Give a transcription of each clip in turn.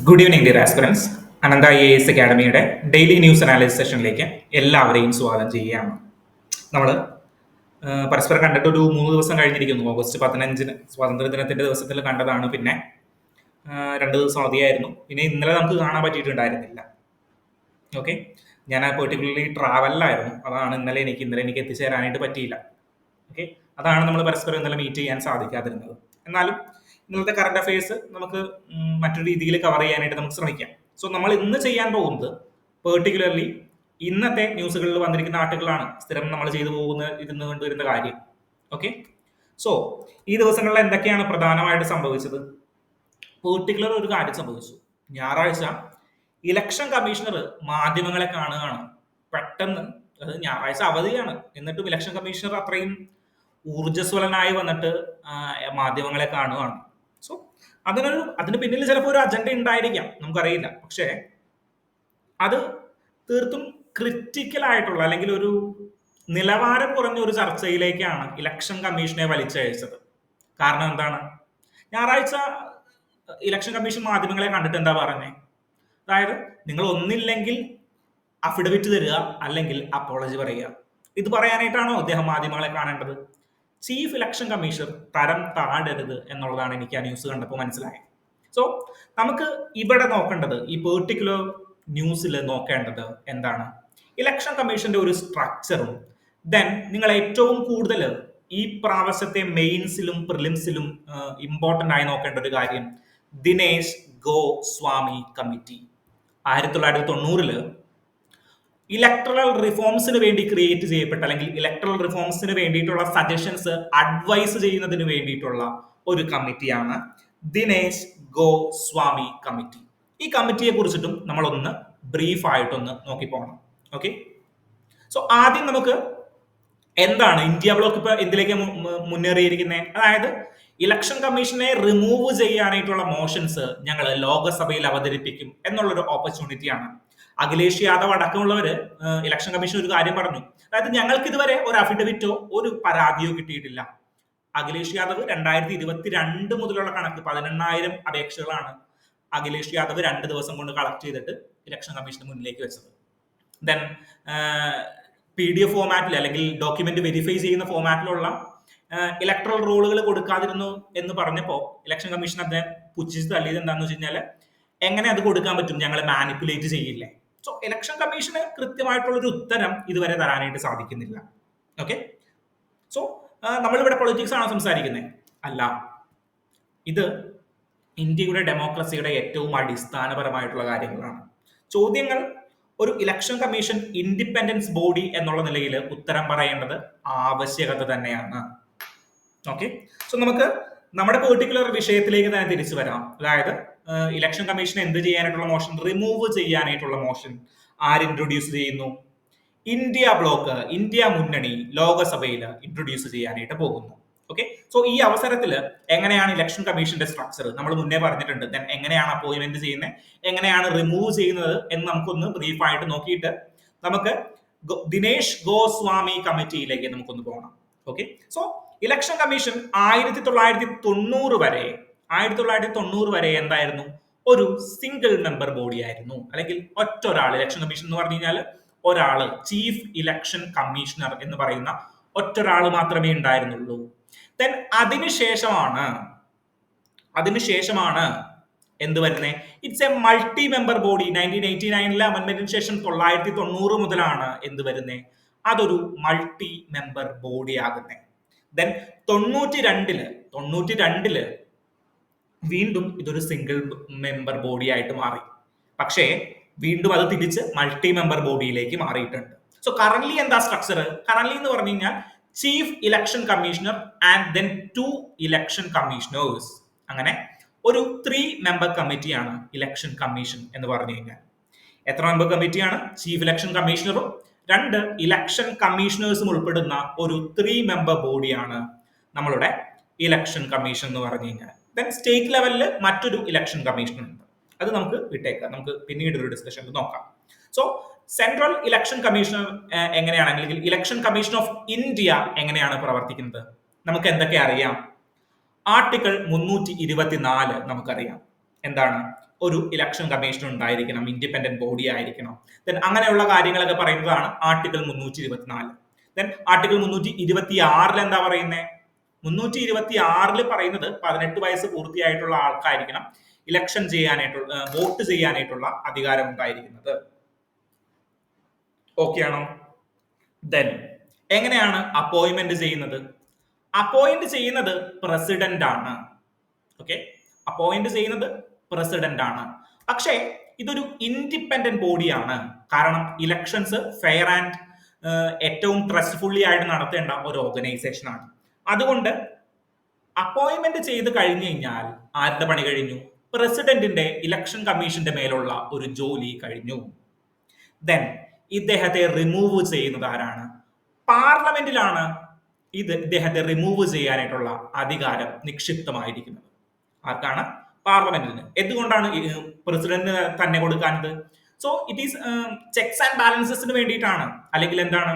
Good evening dear aspirants. Ananta IAS അക്കാഡമിയുടെ daily news analysis സെഷനിലേക്ക് എല്ലാവരെയും സ്വാഗതം ചെയ്യുകയാണ്. നമ്മൾ പരസ്പരം കണ്ടിട്ട് ഒരു 3 ദിവസം കഴിഞ്ഞിരിക്കുന്നു. ഓഗസ്റ്റ് 15 സ്വാതന്ത്ര്യ ദിനത്തിന്റെ ദിവസത്തിൽ കണ്ടതാണ്. പിന്നെ 2 ദിവസം അവധിയായിരുന്നു. പിന്നെ ഇന്നലെ നമുക്ക് കാണാൻ പറ്റിയിട്ടുണ്ടായിരുന്നില്ല. ഓക്കെ, ഞാൻ പെർട്ടിക്കുലർലി ട്രാവലിലായിരുന്നു. അതാണ് ഇന്നലെ എനിക്ക് എത്തിച്ചേരാനായിട്ട് പറ്റിയില്ല. ഓക്കെ, അതാണ് നമ്മൾ പരസ്പരം ഇന്നലെ മീറ്റ് ചെയ്യാൻ സാധിക്കാതിരുന്നത്. എന്നാലും ഇന്നത്തെ കറണ്ട് അഫയേഴ്സ് നമുക്ക് മറ്റൊരു രീതിയിൽ കവർ ചെയ്യാനായിട്ട് നമുക്ക് ശ്രമിക്കാം. സോ നമ്മൾ ഇന്ന് ചെയ്യാൻ പോകുന്നത് പെർട്ടിക്കുലർലി ഇന്നത്തെ ന്യൂസുകളിൽ വന്നിരിക്കുന്ന ആർട്ടിക്കിളാണ്. സ്ഥിരം നമ്മൾ ചെയ്തു കൊണ്ടുവരുന്ന കാര്യം. ഓക്കെ, സോ ഈ ദിവസങ്ങളിൽ എന്തൊക്കെയാണ് പ്രധാനമായിട്ട് സംഭവിച്ചത്? പെർട്ടിക്കുലർ ഒരു കാര്യം സംഭവിച്ചു. ഞായറാഴ്ച ഇലക്ഷൻ കമ്മീഷണർ മാധ്യമങ്ങളെ കാണുകയാണ്. പെട്ടെന്ന്, അത് ഞായറാഴ്ച അവധിയാണ്, എന്നിട്ടും ഇലക്ഷൻ കമ്മീഷണർ അത്രയും ഊർജ്ജസ്വലനായി വന്നിട്ട് മാധ്യമങ്ങളെ കാണുകയാണ്. സോ അതിന് പിന്നിൽ ചിലപ്പോൾ ഒരു അജണ്ട ഉണ്ടായിരിക്കാം, നമുക്കറിയില്ല. പക്ഷേ അത് തീർത്തും ക്രിറ്റിക്കൽ ആയിട്ടുള്ള അല്ലെങ്കിൽ ഒരു നിലവാരം കുറഞ്ഞ ഒരു ചർച്ചയിലേക്കാണ് ഇലക്ഷൻ കമ്മീഷനെ വലിച്ചയച്ചത്. കാരണം എന്താണ്? ഞായറാഴ്ച ഇലക്ഷൻ കമ്മീഷൻ മാധ്യമങ്ങളെ കണ്ടിട്ട് എന്താ പറഞ്ഞേ? അതായത്, നിങ്ങൾ ഒന്നില്ലെങ്കിൽ അഫിഡവിറ്റ് തരിക, അല്ലെങ്കിൽ അപ്പോളജി പറയുക. ഇത് പറയാനായിട്ടാണോ അദ്ദേഹം മാധ്യമങ്ങളെ കാണേണ്ടത്? ചീഫ് ഇലക്ഷൻ കമ്മീഷണർ തരം താഴരുത് എന്നുള്ളതാണ് എനിക്ക് ആ ന്യൂസ് കണ്ടപ്പോൾ മനസ്സിലായത്. സോ നമുക്ക് ഇവിടെ നോക്കേണ്ടത്, ഈ പെർട്ടിക്കുലർ ന്യൂസിൽ നോക്കേണ്ടത് എന്താണ്? ഇലക്ഷൻ കമ്മീഷന്റെ ഒരു സ്ട്രക്ചറും ദെൻ നിങ്ങൾ ഏറ്റവും കൂടുതൽ ഈ പ്രാവശ്യത്തെ മെയിൻസിലും പ്രിലിംസിലും ഇമ്പോർട്ടന്റ് ആയി നോക്കേണ്ട ഒരു കാര്യം, ദിനേശ് ഗോസ്വാമി കമ്മിറ്റി 1990 ഇലക്ട്രൽ റിഫോംസിന് വേണ്ടി ക്രിയേറ്റ് ചെയ്യപ്പെട്ട, അല്ലെങ്കിൽ ഇലക്ട്രൽ റിഫോംസിന് വേണ്ടിയിട്ടുള്ള സജഷൻസ് അഡ്വൈസ് ചെയ്യുന്നതിന് വേണ്ടിയിട്ടുള്ള ഒരു കമ്മിറ്റിയാണ് ദിനേശ് ഗോസ്വാമി കമ്മിറ്റി. ഈ കമ്മിറ്റിയെ കുറിച്ചിട്ടും നമ്മളൊന്ന് ബ്രീഫ് ആയിട്ടൊന്ന് നോക്കി പോകണം. ഓക്കെ, സോ ആദ്യം നമുക്ക് എന്താണ് ഇന്ത്യ ബ്ലോക്ക് ഇപ്പൊ എന്തിലേക്ക് മുന്നേറിയിരിക്കുന്നത്? അതായത്, ഇലക്ഷൻ കമ്മീഷനെ റിമൂവ് ചെയ്യാനായിട്ടുള്ള മോഷൻസ് ഞങ്ങൾ ലോകസഭയിൽ അവതരിപ്പിക്കും എന്നുള്ളൊരു ഓപ്പർച്യൂണിറ്റിയാണ്. അഖിലേഷ് യാദവ് അടക്കമുള്ളവര് ഇലക്ഷൻ കമ്മീഷൻ ഒരു കാര്യം പറഞ്ഞു. അതായത്, ഞങ്ങൾക്ക് ഇതുവരെ ഒരു അഫിഡവിറ്റോ ഒരു പരാതിയോ കിട്ടിയിട്ടില്ല. അഖിലേഷ് യാദവ് 2022 മുതലുള്ള കണക്ക് 18,000 അപേക്ഷകളാണ് അഖിലേഷ് യാദവ് 2 ദിവസം കൊണ്ട് കളക്ട് ചെയ്തിട്ട് ഇലക്ഷൻ കമ്മീഷന് മുന്നിലേക്ക് വെച്ചത്. ദെൻ PDF ഫോമാറ്റിൽ അല്ലെങ്കിൽ ഡോക്യുമെന്റ് വെരിഫൈ ചെയ്യുന്ന ഫോമാറ്റിലുള്ള ഇലക്ട്രൽ റോളുകൾ കൊടുക്കാതിരുന്നു എന്ന് പറഞ്ഞപ്പോൾ ഇലക്ഷൻ കമ്മീഷൻ അദ്ദേഹം പുച്ഛിച്ച് തള്ളിയത് എന്താണെന്ന് വെച്ച് കഴിഞ്ഞാൽ, എങ്ങനെ അത് കൊടുക്കാൻ പറ്റും? ഞങ്ങളെ മാനിപ്പുലേറ്റ് ചെയ്യില്ലേ? സോ ഇലക്ഷൻ കമ്മീഷന് കൃത്യമായിട്ടുള്ള ഒരു ഉത്തരം ഇതുവരെ തരാനായിട്ട് സാധിക്കുന്നില്ല. ഓക്കെ, സോ നമ്മളിവിടെ പൊളിറ്റിക്സ് ആണോ സംസാരിക്കുന്നത്? അല്ല, ഇത് ഇന്ത്യയുടെ ഡെമോക്രസിയുടെ ഏറ്റവും അടിസ്ഥാനപരമായിട്ടുള്ള കാര്യങ്ങളാണ്. ചോദ്യങ്ങൾ ഒരു ഇലക്ഷൻ കമ്മീഷൻ ഇൻഡിപെൻഡൻസ് ബോഡി എന്നുള്ള നിലയിൽ ഉത്തരം പറയേണ്ടത് ആവശ്യകത തന്നെയാണ്. ഓക്കെ, സോ നമുക്ക് നമ്മുടെ പെർട്ടിക്കുലർ വിഷയത്തിലേക്ക് തന്നെ തിരിച്ചു വരാം. അതായത്, ഇലക്ഷൻ കമ്മീഷൻ എന്ത് ചെയ്യാനായിട്ടുള്ള മോഷൻ? റിമൂവ് ചെയ്യാനായിട്ടുള്ള മോഷൻ ആര് ഇൻട്രൊഡ്യൂസ് ചെയ്യുന്നു? ഇന്ത്യ ബ്ലോക്ക്, ഇന്ത്യ മുന്നണി ലോകസഭയിൽ ഇൻട്രൊഡ്യൂസ് ചെയ്യാനായിട്ട് പോകുന്നു. ഓക്കെ, സോ ഈ അവസരത്തിൽ എങ്ങനെയാണ് ഇലക്ഷൻ കമ്മീഷന്റെ സ്ട്രക്ചർ നമ്മൾ മുന്നേ പറഞ്ഞിട്ടുണ്ട്. ദെൻ എങ്ങനെയാണ് അപ്പോയിന്റ്മെന്റ് ചെയ്യുന്നത്, എങ്ങനെയാണ് റിമൂവ് ചെയ്യുന്നത് എന്ന് നമുക്കൊന്ന് ബ്രീഫായിട്ട് നോക്കിയിട്ട് നമുക്ക് ദിനേശ് ഗോസ്വാമി കമ്മിറ്റിയിലേക്ക് നമുക്കൊന്ന് പോകണം. ഓക്കെ, സോ ഇലക്ഷൻ കമ്മീഷൻ 1990 വരെ എന്തായിരുന്നു? ഒരു സിംഗിൾ മെമ്പർ ബോഡി ആയിരുന്നു. അല്ലെങ്കിൽ ഒറ്റൊരാൾ. ഇലക്ഷൻ കമ്മീഷൻ എന്ന് പറഞ്ഞു കഴിഞ്ഞാൽ ഒരാള്, ചീഫ് ഇലക്ഷൻ കമ്മീഷണർ എന്ന് പറയുന്ന ഒറ്റൊരാൾ മാത്രമേ ഉണ്ടായിരുന്നുള്ളൂ. ദെൻ അതിനുശേഷമാണ് എന്ത് വരുന്നത്? It's A multi member body. 1989 അമെന്റ്മെന്റിന് ശേഷം 1990 മുതലാണ് എന്ത് വരുന്നത്? അതൊരു മൾട്ടി മെമ്പർ ബോഡി ആകുന്നത്. ദെൻ 92 വീണ്ടും ഇതൊരു സിംഗിൾ മെമ്പർ ബോഡി ആയിട്ട് മാറി. പക്ഷേ വീണ്ടും അത് തിരിച്ച് മൾട്ടി മെമ്പർ ബോഡിയിലേക്ക് മാറിയിട്ടുണ്ട്. സോ കറന്റ്ലി എന്താ സ്ട്രക്ചർ? കറന്റ്ലി എന്ന് പറഞ്ഞു കഴിഞ്ഞാൽ chief election commissioner and then 2 election commissioners. അങ്ങനെ ഒരു 3 മെമ്പർ കമ്മിറ്റിയാണ് ഇലക്ഷൻ കമ്മീഷൻ എന്ന് പറഞ്ഞു കഴിഞ്ഞാൽ. എത്ര മെമ്പർ കമ്മിറ്റിയാണ്? ചീഫ് ഇലക്ഷൻ കമ്മീഷണറും 2 ഇലക്ഷൻ കമ്മീഷണേഴ്സും ഉൾപ്പെടുന്ന ഒരു 3 മെമ്പർ ബോഡിയാണ് നമ്മളുടെ ഇലക്ഷൻ കമ്മീഷൻ എന്ന് പറഞ്ഞു കഴിഞ്ഞാൽ. ദെൻ സ്റ്റേറ്റ് ലെവലിൽ മറ്റൊരു ഇലക്ഷൻ കമ്മീഷൻ ഉണ്ട്. അത് നമുക്ക് വിട്ടേക്കാം, നമുക്ക് പിന്നീട് ഒരു ഡിസ്കഷനിൽ നോക്കാം. സോ സെൻട്രൽ ഇലക്ഷൻ കമ്മീഷണർ എങ്ങനെയാണ്, അല്ലെങ്കിൽ ഇലക്ഷൻ കമ്മീഷൻ ഓഫ് ഇന്ത്യ എങ്ങനെയാണ് പ്രവർത്തിക്കുന്നത്? നമുക്ക് എന്തൊക്കെ അറിയാം? ആർട്ടിക്കിൾ 324 നമുക്കറിയാം. എന്താണ്? ഒരു ഇലക്ഷൻ കമ്മീഷൻ ഉണ്ടായിരിക്കണം, ഇൻഡിപെൻഡന്റ് ബോഡി ആയിരിക്കണം. ദെൻ അങ്ങനെയുള്ള കാര്യങ്ങളൊക്കെ പറയുന്നതാണ് ആർട്ടിക്കിൾ 324. ദെൻ ആർട്ടിക്കിൾ 326 എന്താ പറയുന്നത്? 326 പറയുന്നത് 18 വയസ്സ് പൂർത്തിയായിട്ടുള്ള ആൾക്കായിരിക്കണം ഇലക്ഷൻ ചെയ്യാനായിട്ടുള്ള വോട്ട് ചെയ്യാനായിട്ടുള്ള അധികാരം ഉണ്ടായിരിക്കുന്നത്. ഓക്കെ ആണോ? ദെൻ എങ്ങനെയാണ് അപ്പോയിന്റ്മെന്റ് ചെയ്യുന്നത്? അപ്പോയിന്റ് ചെയ്യുന്നത് പ്രസിഡന്റ് ആണ്. ഓക്കെ, അപ്പോയിന്റ് ചെയ്യുന്നത് പ്രസിഡന്റ് ആണ്. പക്ഷേ ഇതൊരു ഇൻഡിപെൻഡന്റ് ബോഡിയാണ്. കാരണം ഇലക്ഷൻസ് ഫെയർ ആൻഡ് ഏറ്റവും ട്രസ്റ്റ്ഫുള്ളി ആയിട്ട് നടത്തേണ്ട ഒരു ഓർഗനൈസേഷൻ ആണ്. അതുകൊണ്ട് അപ്പോയിന്റ്മെന്റ് ചെയ്ത് കഴിഞ്ഞു കഴിഞ്ഞാൽ ആരുടെ പണി കഴിഞ്ഞു? പ്രസിഡന്റിന്റെ ഇലക്ഷൻ കമ്മീഷന്റെ മേലുള്ള ഒരു ജോലി കഴിഞ്ഞു. ദെൻ ഇദ്ദേഹത്തെ റിമൂവ് ചെയ്യുന്നത് ആരാണ്? പാർലമെന്റിലാണ് ഇദ്ദേഹത്തെ റിമൂവ് ചെയ്യാനായിട്ടുള്ള അധികാരം നിക്ഷിപ്തമായിരിക്കുന്നത്. ആർക്കാണ്? പാർലമെന്റിന്. എന്തുകൊണ്ടാണ് പ്രസിഡന്റിന് തന്നെ കൊടുക്കാനത്? So it is checks and ബാലൻസസിന് വേണ്ടിയിട്ടാണ്. അല്ലെങ്കിൽ എന്താണ്?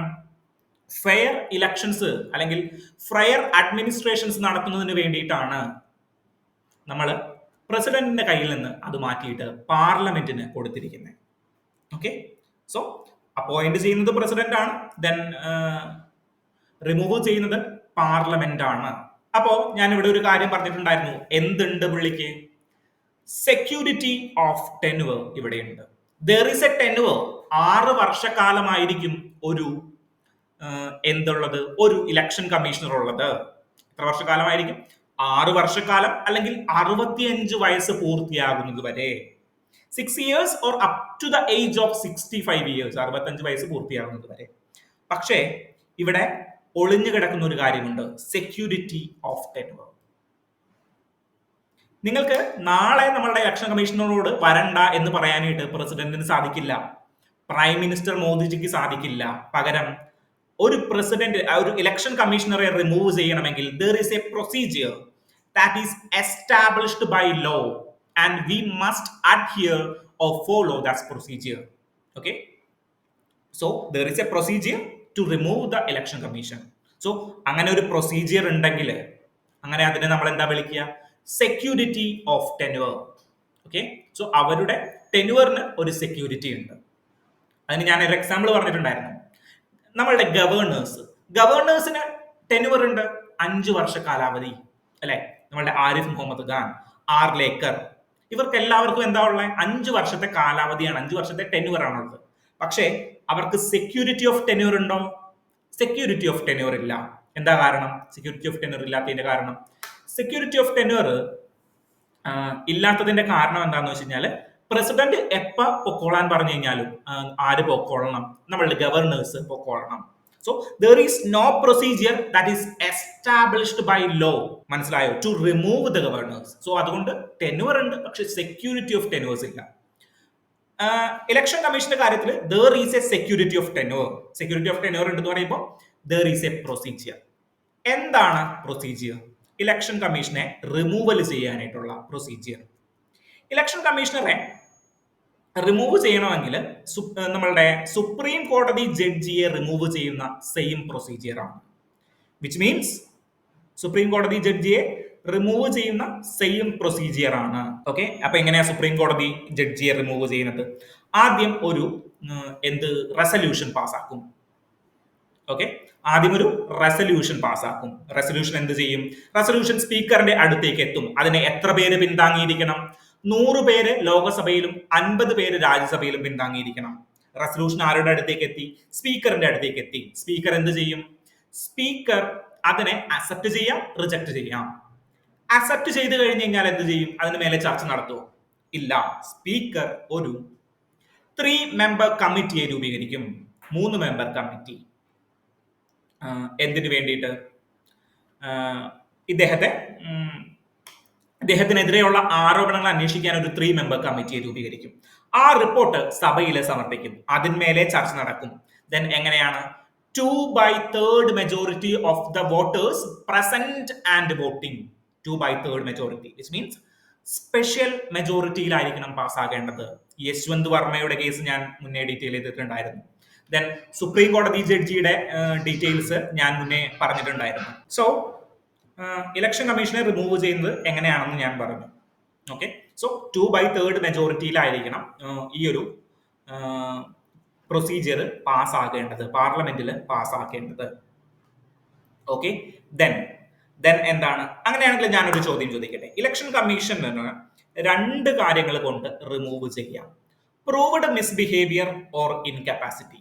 ഫെയർ ഇലക്ഷൻസ് അല്ലെങ്കിൽ ഫെയർ അഡ്മിനിസ്ട്രേഷൻസ് നടത്തുന്നതിന് വേണ്ടിയിട്ടാണ് നമ്മൾ പ്രസിഡന്റിന്റെ കയ്യിൽ നിന്ന് അത് മാറ്റിയിട്ട് പാർലമെന്റിന് കൊടുത്തിരിക്കുന്നത്. ഓക്കെ, സോ അപ്പോയിന്റ് ചെയ്യുന്നത് പ്രസിഡന്റ് ആണ്, ദെൻ റിമൂവ് ചെയ്യുന്നത് പാർലമെന്റ് ആണ്. അപ്പോ ഞാൻ ഇവിടെ ഒരു കാര്യം പറഞ്ഞിട്ടുണ്ടായിരുന്നു. എന്തുണ്ട് പുള്ളിക്ക്? സെക്യൂരിറ്റി ഓഫ് ടെനുവർ ഇവിടെയുണ്ട്. There is A tenure. 6 വർഷക്കാലമായിരിക്കും ഒരു എന്തുള്ളത്? ഒരു ഇലക്ഷൻ കമ്മീഷണർ ഉള്ളത്. എത്ര വർഷക്കാലമായിരിക്കും? 6 വർഷക്കാലം, അല്ലെങ്കിൽ 65 വയസ്സ് പൂർത്തിയാകുന്നത് വരെ. 6 years or up to the age of 65 years. 65 വയസ്സ് പൂർത്തിയാകുന്നത് വരെ. പക്ഷേ ഇവിടെ ഒളിഞ്ഞു കിടക്കുന്ന ഒരു കാര്യമുണ്ട്, സെക്യൂരിറ്റി ഓഫ് ടെനുവർ. നിങ്ങൾക്ക് നാളെ നമ്മളുടെ ഇലക്ഷൻ കമ്മീഷണറോട് വരണ്ട എന്ന് പറയാനായിട്ട് പ്രസിഡന്റിന് സാധിക്കില്ല, പ്രൈം മിനിസ്റ്റർ മോദിജിക്ക് സാധിക്കില്ല. പകരം ഒരു പ്രസിഡന്റ് ഒരു ഇലക്ഷൻ കമ്മീഷണറെ റിമൂവ് ചെയ്യണമെങ്കിൽ there is a procedure that is established by law and we must adhere or follow that procedure. Okay, so there is a procedure to remove the election commission. So അങ്ങനെ ഒരു procedure ഉണ്ടെങ്കിൽ അങ്ങനെ അതിനെ നമ്മൾ എന്താ വിളിക്കുക? Security of tenure. Okay, so അവരുടെ ടെനുവറിന് ഒരു സെക്യൂരിറ്റി ഉണ്ട്. അതിന് ഞാൻ ഒരു എക്സാമ്പിൾ പറഞ്ഞിട്ടുണ്ടായിരുന്നു. നമ്മളുടെ ഗവേണേഴ്സിന് ടെനുവർ ഉണ്ട്, 5 വർഷ കാലാവധി അല്ലെ? നമ്മളുടെ ആരിഫ് മുഹമ്മദ് ഖാൻ, ആർ ലേക്കർ, ഇവർക്ക് എല്ലാവർക്കും എന്താ ഉള്ളത്? 5 വർഷത്തെ കാലാവധിയാണ്, 5 വർഷത്തെ ടെനുവർ ആണുള്ളത്. പക്ഷേ അവർക്ക് സെക്യൂരിറ്റി ഓഫ് ടെനുവർ ഉണ്ടോ? സെക്യൂരിറ്റി ഓഫ് ടെനുവർ ഇല്ല. എന്താ കാരണം സെക്യൂരിറ്റി ഓഫ് ടെനുവർ ഇല്ലാത്തതിന്റെ കാരണം? സെക്യൂരിറ്റി ഓഫ് ടെനുവർ ഇല്ലാത്തതിന്റെ കാരണം എന്താണെന്ന് വെച്ച് കഴിഞ്ഞാൽ പ്രസിഡന്റ് എപ്പ പൊക്കോളാൻ പറഞ്ഞു കഴിഞ്ഞാലും ആര് പൊക്കോളണം? നമ്മളുടെ ഗവർണേഴ്സ് പൊക്കോളണം. So there is no procedure that is established by law. മനസ്സിലായോ? To remove the governors. So അതുകൊണ്ട് ടെനുവർ ഉണ്ട്, പക്ഷെ സെക്യൂരിറ്റി ഓഫ് ടെനുവേഴ്സ് ഇല്ല. ഇലക്ഷൻ കമ്മീഷന്റെ കാര്യത്തിൽ there is a security of tenure. Security of tenure ഉണ്ടെന്ന് പറയുമ്പോൾ ദർ ഈസ് എ പ്രൊസീജിയർ. എന്താണ് പ്രൊസീജിയർ? ഇലക്ഷൻ കമ്മീഷനെ റിമൂവൽ ചെയ്യാനായിട്ടുള്ള പ്രൊസീജിയർ. ഇലക്ഷൻ കമ്മീഷണറെ റിമൂവ് ചെയ്യണമെങ്കിൽ നമ്മളുടെ സുപ്രീം കോടതി ജഡ്ജിയെ റിമൂവ് ചെയ്യുന്ന സെയിം പ്രൊസീജിയർ ആണ്. വിച്ച് മീൻസ് സുപ്രീം കോടതി ജഡ്ജിയെ റിമൂവ് ചെയ്യുന്ന സെയിം പ്രൊസീജിയർ ആണ്. ഓക്കെ, അപ്പൊ എങ്ങനെയാ സുപ്രീം കോടതി ജഡ്ജിയെ റിമൂവ് ചെയ്യുന്നത്? ആദ്യം ഒരു റെസല്യൂഷൻ പാസ്സാക്കും. ഓക്കെ, ആദ്യം ഒരു റെസല്യൂഷൻ പാസ്സാക്കും. റെസല്യൂഷൻ എന്ത് ചെയ്യും? റെസല്യൂഷൻ സ്പീക്കറിന്റെ അടുത്തേക്ക് എത്തും. അതിനെ എത്ര പേര് പിന്താങ്ങിയിരിക്കണം? 100 പേര് ലോകസഭയിലും 50 പേര് രാജ്യസഭയിലും പിന്താങ്ങിയിരിക്കണം. റെസല്യൂഷൻ ആരുടെ അടുത്തേക്ക് എത്തി? സ്പീക്കറിന്റെ അടുത്തേക്ക് എത്തി. സ്പീക്കർ എന്ത് ചെയ്യും? സ്പീക്കർ അതിനെ അക്സെപ്റ്റ് ചെയ്യാം, റിജക്ട് ചെയ്യാം. അക്സെപ്റ്റ് ചെയ്ത് കഴിഞ്ഞ് കഴിഞ്ഞാൽ എന്ത് ചെയ്യും? അതിന് മേലെ ചർച്ച നടത്തുമോ? ഇല്ല. സ്പീക്കർ ഒരു 3 മെമ്പർ കമ്മിറ്റിയെ രൂപീകരിക്കും. 3 മെമ്പർ കമ്മിറ്റി. എന്തിനു വേണ്ടിയിട്ട്? ഇദ്ദേഹത്തിനെതിരെയുള്ള ആരോപണങ്ങൾ അന്വേഷിക്കാൻ ഒരു 3 മെമ്പർ കമ്മിറ്റിയെ രൂപീകരിക്കും. ആ റിപ്പോർട്ട് സഭയിൽ സമർപ്പിക്കും. അതിന്മേലെ ചർച്ച നടക്കും. ദെൻ എങ്ങനെയാണ്? 2/3 majority of the voters present and voting. 2/3 majority which means special മെജോറിറ്റിയിലായിരിക്കണം പാസ്സാകേണ്ടത്. യശ്വന്ത് വർമ്മയുടെ കേസ് ഞാൻ മുന്നേ ഡീറ്റെയിൽ ചെയ്തിട്ടുണ്ടായിരുന്നു. ദെൻ സുപ്രീം കോടതി ജഡ്ജിയുടെ ഡീറ്റെയിൽസ് ഞാൻ മുന്നേ പറഞ്ഞിട്ടുണ്ടായിരുന്നു. സോ ഇലക്ഷൻ കമ്മീഷനെ റിമൂവ് ചെയ്യുന്നത് എങ്ങനെയാണെന്ന് ഞാൻ പറഞ്ഞു. ഓക്കെ, സോ 2/3 മെജോറിറ്റിയിലായിരിക്കണം ഈ ഒരു പ്രൊസീജിയർ പാസ്സാക്കേണ്ടത്, പാർലമെന്റിൽ പാസ്സാക്കേണ്ടത്. ഓക്കെ, ദെൻ എന്താണ്? അങ്ങനെയാണെങ്കിൽ ഞാനൊരു ചോദ്യം ചോദിക്കട്ടെ. ഇലക്ഷൻ കമ്മീഷന് രണ്ട് കാര്യങ്ങൾ കൊണ്ട് റിമൂവ് ചെയ്യാം: proved misbehaviour or incapacity.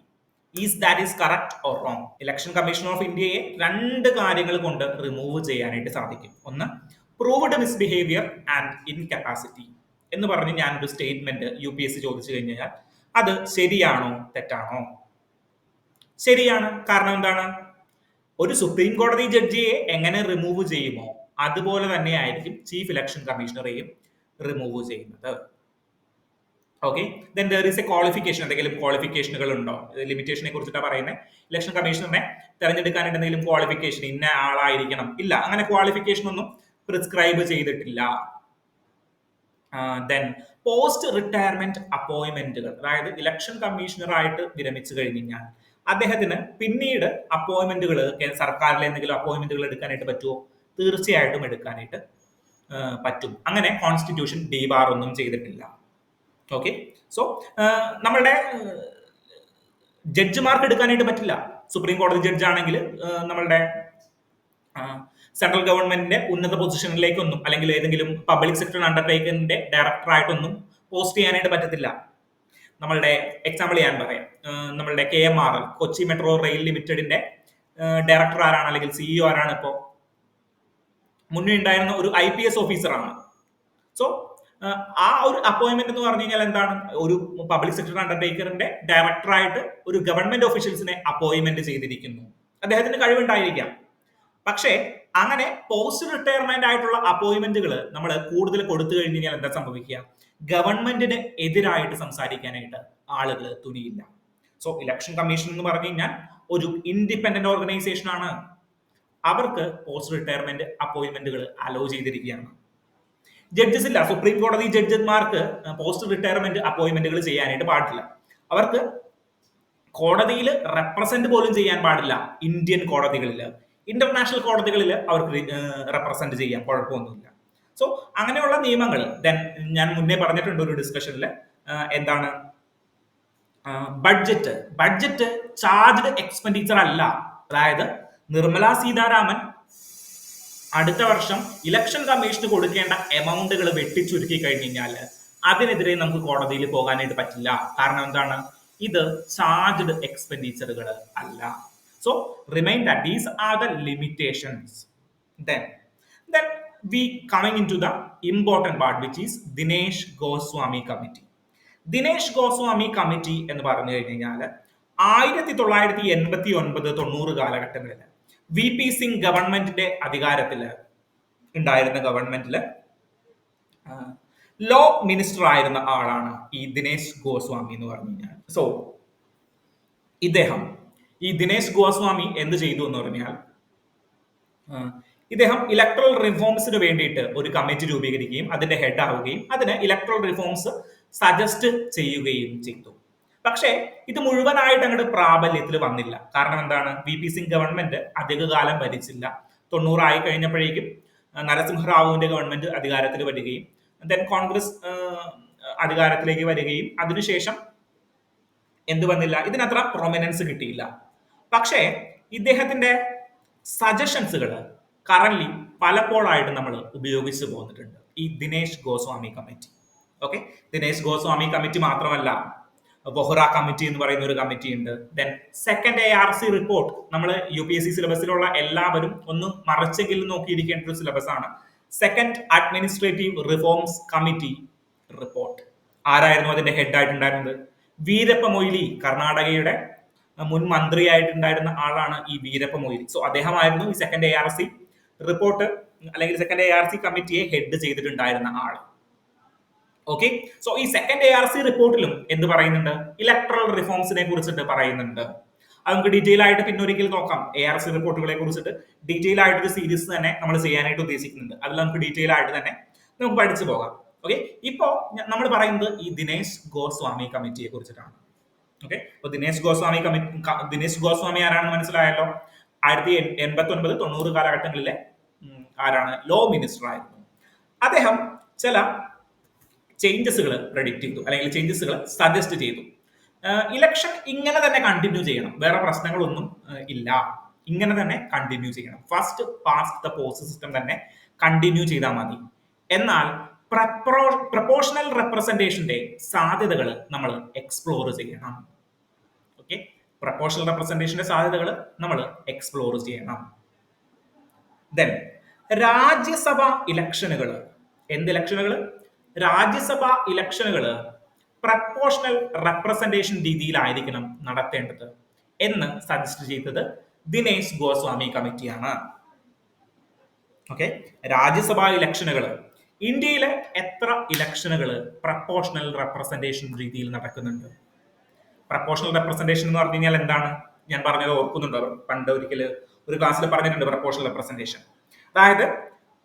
Is correct or wrong? Election commission of ഇന്ത്യയെ രണ്ട് കാര്യങ്ങൾ കൊണ്ട് റിമൂവ് ചെയ്യാനായിട്ട് സാധിക്കും. ഒന്ന്, പ്രൂവ്ഡ് മിസ്ബിഹേവിയർ ആൻഡ് ഇൻകപ്പാസിറ്റി എന്ന് പറഞ്ഞ് ഞാനൊരു സ്റ്റേറ്റ്മെന്റ് UPSC ചോദിച്ചു കഴിഞ്ഞാൽ അത് ശരിയാണോ തെറ്റാണോ? ശരിയാണ്. കാരണം എന്താണ്? ഒരു സുപ്രീം കോടതി ജഡ്ജിയെ എങ്ങനെ റിമൂവ് ചെയ്യുമോ അതുപോലെ തന്നെ ആയിരിക്കും ചീഫ് ഇലക്ഷൻ കമ്മീഷണറെയും റിമൂവ് ചെയ്യുന്നത്. Okay, then there is A qualification. എന്തെങ്കിലും ക്വാളിഫിക്കേഷനുകൾ ഉണ്ടോ? ലിമിറ്റേഷനെ കുറിച്ചിട്ടാണ് പറയുന്നത്. ഇലക്ഷൻ കമ്മീഷണറിനെ തെരഞ്ഞെടുക്കാനായിട്ട് എന്തെങ്കിലും ക്വാളിഫിക്കേഷൻ, ഇന്ന ആളായിരിക്കണം, ഇല്ല, അങ്ങനെ ക്വാളിഫിക്കേഷൻ ഒന്നും പ്രിസ്ക്രൈബ് ചെയ്തിട്ടില്ല. ദെൻ പോസ്റ്റ് റിട്ടയർമെന്റ് അപ്പോയിന്റ്മെന്റുകൾ, അതായത് ഇലക്ഷൻ കമ്മീഷണറായിട്ട് വിരമിച്ചു കഴിഞ്ഞാൽ അദ്ദേഹത്തിന് പിന്നീട് അപ്പോയിന്റ്മെന്റുകൾ, സർക്കാരിലെ എന്തെങ്കിലും അപ്പോയിന്റ്മെന്റുകൾ എടുക്കാനായിട്ട് പറ്റുമോ? തീർച്ചയായിട്ടും എടുക്കാനായിട്ട് പറ്റും. അങ്ങനെ കോൺസ്റ്റിറ്റ്യൂഷൻ ഡീബാർ ഒന്നും ചെയ്തിട്ടില്ല. ഓക്കെ, സോ നമ്മളുടെ ജഡ്ജിമാർക്ക് എടുക്കാനായിട്ട് പറ്റില്ല. സുപ്രീം കോടതി ജഡ്ജ് ആണെങ്കിൽ നമ്മളുടെ സെൻട്രൽ ഗവൺമെന്റിന്റെ ഉന്നത പൊസിഷനിലേക്കൊന്നും, അല്ലെങ്കിൽ ഏതെങ്കിലും പബ്ലിക് സെക്ടർ അണ്ടർടേക്കിന്റെ ഡയറക്ടറായിട്ടൊന്നും പോസ്റ്റ് ചെയ്യാനായിട്ട് പറ്റത്തില്ല. നമ്മളുടെ എക്സാമ്പിൾ ഞാൻ പറയാം. നമ്മളുടെ KMRL, കൊച്ചി മെട്രോ റെയിൽ ലിമിറ്റഡിന്റെ ഡയറക്ടർ ആരാണ്, അല്ലെങ്കിൽ CEO ആരാണ്? ഇപ്പോ മുന്നേ ഉണ്ടായിരുന്ന ഒരു IPS ഓഫീസറാണ്. സോ ആ ഒരു അപ്പോയിന്റ്മെന്റ് എന്ന് പറഞ്ഞു കഴിഞ്ഞാൽ എന്താണ്? ഒരു പബ്ലിക് സെക്ടർ അണ്ടർടേക്കറിന്റെ ഡയറക്ടറായിട്ട് ഒരു ഗവൺമെന്റ് ഓഫീഷ്യൽസിനെ അപ്പോയിന്റ്മെന്റ് ചെയ്തിരിക്കുന്നു. അദ്ദേഹത്തിന് കഴിവുണ്ടായിരിക്കാം. പക്ഷേ അങ്ങനെ പോസ്റ്റ് റിട്ടയർമെന്റ് ആയിട്ടുള്ള അപ്പോയിന്റ്മെന്റുകൾ നമ്മൾ കൂടുതൽ കൊടുത്തു കഴിഞ്ഞു കഴിഞ്ഞാൽ എന്താ സംഭവിക്കുക? ഗവൺമെന്റിന് എതിരായിട്ട് സംസാരിക്കാനായിട്ട് ആളുകൾ തുനിയില്ല. സോ ഇലക്ഷൻ കമ്മീഷൻ എന്ന് പറഞ്ഞു കഴിഞ്ഞാൽ ഒരു ഇൻഡിപെൻഡന്റ് ഓർഗനൈസേഷൻ ആണ്. അവർക്ക് പോസ്റ്റ് റിട്ടയർമെന്റ് അപ്പോയിന്റ്മെന്റുകൾ അലോ ചെയ്തിരിക്കുകയാണ്. ജഡ്ജസ് ഇല്ല. സുപ്രീം കോടതി ജഡ്ജന്മാർക്ക് പോസ്റ്റ് റിട്ടയർമെന്റ് അപ്പോയിന്റ്മെന്റുകൾ ചെയ്യാനായിട്ട് പാടില്ല. അവർക്ക് കോടതിയിൽ റെപ്രസെന്റ് പോലും ചെയ്യാൻ പാടില്ല. ഇന്ത്യൻ കോടതികളിൽ, ഇന്റർനാഷണൽ കോടതികളിൽ അവർക്ക് റെപ്രസെന്റ് ചെയ്യാം, കുഴപ്പമൊന്നുമില്ല. സോ അങ്ങനെയുള്ള നിയമങ്ങൾ ദെൻ ഞാൻ മുന്നേ പറഞ്ഞിട്ടുണ്ട് ഒരു ഡിസ്കഷനിൽ. എന്താണ് ബഡ്ജറ്റ് ചാർജ്ഡ് എക്സ്പെൻഡിച്ചർ അല്ല. അതായത് നിർമ്മല സീതാരാമൻ അടുത്ത വർഷം ഇലക്ഷൻ കമ്മീഷന് കൊടുക്കേണ്ട എമൗണ്ടുകൾ വെട്ടിച്ചുരുക്കി കഴിഞ്ഞു കഴിഞ്ഞാൽ അതിനെതിരെ നമുക്ക് കോടതിയിൽ പോകാനായിട്ട് പറ്റില്ല. കാരണം എന്താണ്? ഇത് ചാർജ്ഡ് എക്സ്പെൻഡിച്ചറുകൾ അല്ല. So remain that these are the limitations. Then we coming into the important part, which is Dinesh Goswami committee. Dinesh Goswami committee എന്ന് പറഞ്ഞു കഴിഞ്ഞാൽ 1989-90 കാലഘട്ടങ്ങളിൽ VP സിംഗ് ഗവൺമെന്റിന്റെ അധികാരത്തിൽ ഉണ്ടായിരുന്ന ഗവൺമെന്റില് ലോ മിനിസ്റ്റർ ആയിരുന്ന ആളാണ് ഈ ദിനേശ് ഗോസ്വാമി എന്ന് പറഞ്ഞു കഴിഞ്ഞാൽ. സോ ഈ ദിനേശ് ഗോസ്വാമി എന്ത് ചെയ്തു എന്ന് പറഞ്ഞാൽ, ഇദ്ദേഹം ഇലക്ട്രൽ റിഫോംസിന് വേണ്ടിയിട്ട് ഒരു കമ്മിറ്റി രൂപീകരിക്കുകയും അതിന്റെ ഹെഡ് ആവുകയും അതിന് ഇലക്ട്രൽ റിഫോംസ് സജസ്റ്റ് ചെയ്യുകയും ചെയ്തു. പക്ഷേ ഇത് മുഴുവനായിട്ട് അങ്ങോട്ട് പ്രാബല്യത്തിൽ വന്നില്ല. കാരണം എന്താണ്? VP സിംഗ് ഗവൺമെന്റ് അധികകാലം ഭരിച്ചില്ല. 90 ആയി കഴിഞ്ഞപ്പോഴേക്കും നരസിംഹറാവുവിന്റെ ഗവൺമെന്റ് അധികാരത്തിൽ വരികയും ദെൻ കോൺഗ്രസ് അധികാരത്തിലേക്ക് വരികയും അതിനുശേഷം എന്ത് വന്നില്ല, ഇതിനത്ര പ്രൊമിനൻസ് കിട്ടിയില്ല. പക്ഷേ ഇദ്ദേഹത്തിന്റെ സജഷൻസുകൾ കറന്റ് പലപ്പോഴായിട്ട് നമ്മൾ ഉപയോഗിച്ചു പോന്നിട്ടുണ്ട് ഈ Dinesh Goswami committee. Okay, Dinesh Goswami committee മാത്രമല്ല, വൊഹ്റ കമ്മിറ്റി എന്ന് പറയുന്ന ഒരു കമ്മിറ്റി ഉണ്ട്. ദെൻ സെക്കൻഡ് ARC റിപ്പോർട്ട്, നമ്മൾ UPSC സിലബസിലുള്ള എല്ലാവരും ഒന്ന് മറിച്ചെങ്കിലും നോക്കിയിരിക്കേണ്ട ഒരു സിലബസ് ആണ്. Second administrative reforms committee report. ആരായിരുന്നു അതിന്റെ ഹെഡ് ആയിട്ടുണ്ടായിരുന്നത്? വീരപ്പ മൊയ്ലി, കർണാടകയുടെ മുൻ മന്ത്രിയായിട്ടുണ്ടായിരുന്ന ആളാണ് ഈ വീരപ്പ മൊയ്ലി. സോ അദ്ദേഹമായിരുന്നു ഈ സെക്കൻഡ് ARC റിപ്പോർട്ട് അല്ലെങ്കിൽ സെക്കൻഡ് ARC കമ്മിറ്റിയെ ഹെഡ് ചെയ്തിട്ടുണ്ടായിരുന്ന ആൾ. ഓക്കെ, സോ ഈ സെക്കൻഡ് ARC റിപ്പോർട്ടിലും എന്ത് പറയുന്നുണ്ട്? ഇലക്ട്രൽ റിഫോംസിനെ കുറിച്ചിട്ട് പറയുന്നുണ്ട്. അത് നമുക്ക് ഡീറ്റെയിൽ ആയിട്ട് പിന്നൊരിക്കൽ നോക്കാം. ARC റിപ്പോർട്ടുകളെ കുറിച്ചിട്ട് ഡീറ്റെയിൽ ആയിട്ട് ഒരു സീരീസ് തന്നെ നമ്മൾ ചെയ്യാനായിട്ട് ഉദ്ദേശിക്കുന്നുണ്ട്. അതിൽ നമുക്ക് ഡീറ്റെയിൽ ആയിട്ട് തന്നെ നമുക്ക് പഠിച്ചു പോകാം. ഓക്കെ, ഇപ്പോ നമ്മൾ പറയുന്നത് ഈ ദിനേശ് ഗോസ്വാമി കമ്മിറ്റിയെ കുറിച്ചിട്ടാണ്. ഓക്കെ, അപ്പൊ ദിനേശ് ഗോസ്വാമി ആരാണെന്ന് മനസ്സിലായല്ലോ. 1989-90 കാലഘട്ടങ്ങളിലെ ആരാണ്? ലോ മിനിസ്റ്റർ ആയിരുന്നു അദ്ദേഹം. ചില ചേഞ്ചസുകൾ പ്രഡിക്റ്റ് ചെയ്തു, അല്ലെങ്കിൽ ചേഞ്ചസുകൾ സജസ്റ്റ് ചെയ്തു. ഇലക്ഷൻ ഇങ്ങനെ തന്നെ കണ്ടിന്യൂ ചെയ്യണം, വേറെ പ്രശ്നങ്ങളൊന്നും ഇല്ല, ഇങ്ങനെ തന്നെ കണ്ടിന്യൂ ചെയ്യണം. First past the post system തന്നെ കണ്ടിന്യൂ ചെയ്താൽ മതി. എന്നാൽ പ്രപ്പോർഷണൽ റെപ്രസെന്റേഷന്റെ സാധ്യതകൾ നമ്മൾ എക്സ്പ്ലോർ ചെയ്യണം. ഓക്കെ, പ്രപ്പോർഷണൽ റെപ്രസെന്റേഷന്റെ സാധ്യതകൾ നമ്മൾ എക്സ്പ്ലോർ ചെയ്യണം. ദെൻ രാജ്യസഭ ഇലക്ഷനുകൾ, എന്ത് ഇലക്ഷനുകൾ? രാജ്യസഭ ഇലക്ഷനുകൾ പ്രപ്പോർഷണൽ റെപ്രസെന്റേഷൻ രീതിയിലായിരിക്കണം നടത്തേണ്ടത് എന്ന് സജസ്റ്റ് ചെയ്തത് ദിനേശ് ഗോസ്വാമി കമ്മിറ്റിയാണ്. ഓക്കെ, രാജ്യസഭാ ഇലക്ഷനുകൾ, ഇന്ത്യയിലെ എത്ര ഇലക്ഷനുകൾ പ്രപ്പോർഷണൽ റെപ്രസെന്റേഷൻ രീതിയിൽ നടക്കുന്നുണ്ട്? പ്രപ്പോർഷണൽ റെപ്രസെന്റേഷൻ എന്ന് പറഞ്ഞു കഴിഞ്ഞാൽ എന്താണ്? ഞാൻ പറഞ്ഞത് ഓർക്കുന്നുണ്ടോ? പണ്ട് ഒരിക്കൽ ഒരു ക്ലാസ്സിൽ പറഞ്ഞിട്ടുണ്ട് പ്രപ്പോർഷണൽ റെപ്രസെന്റേഷൻ. അതായത്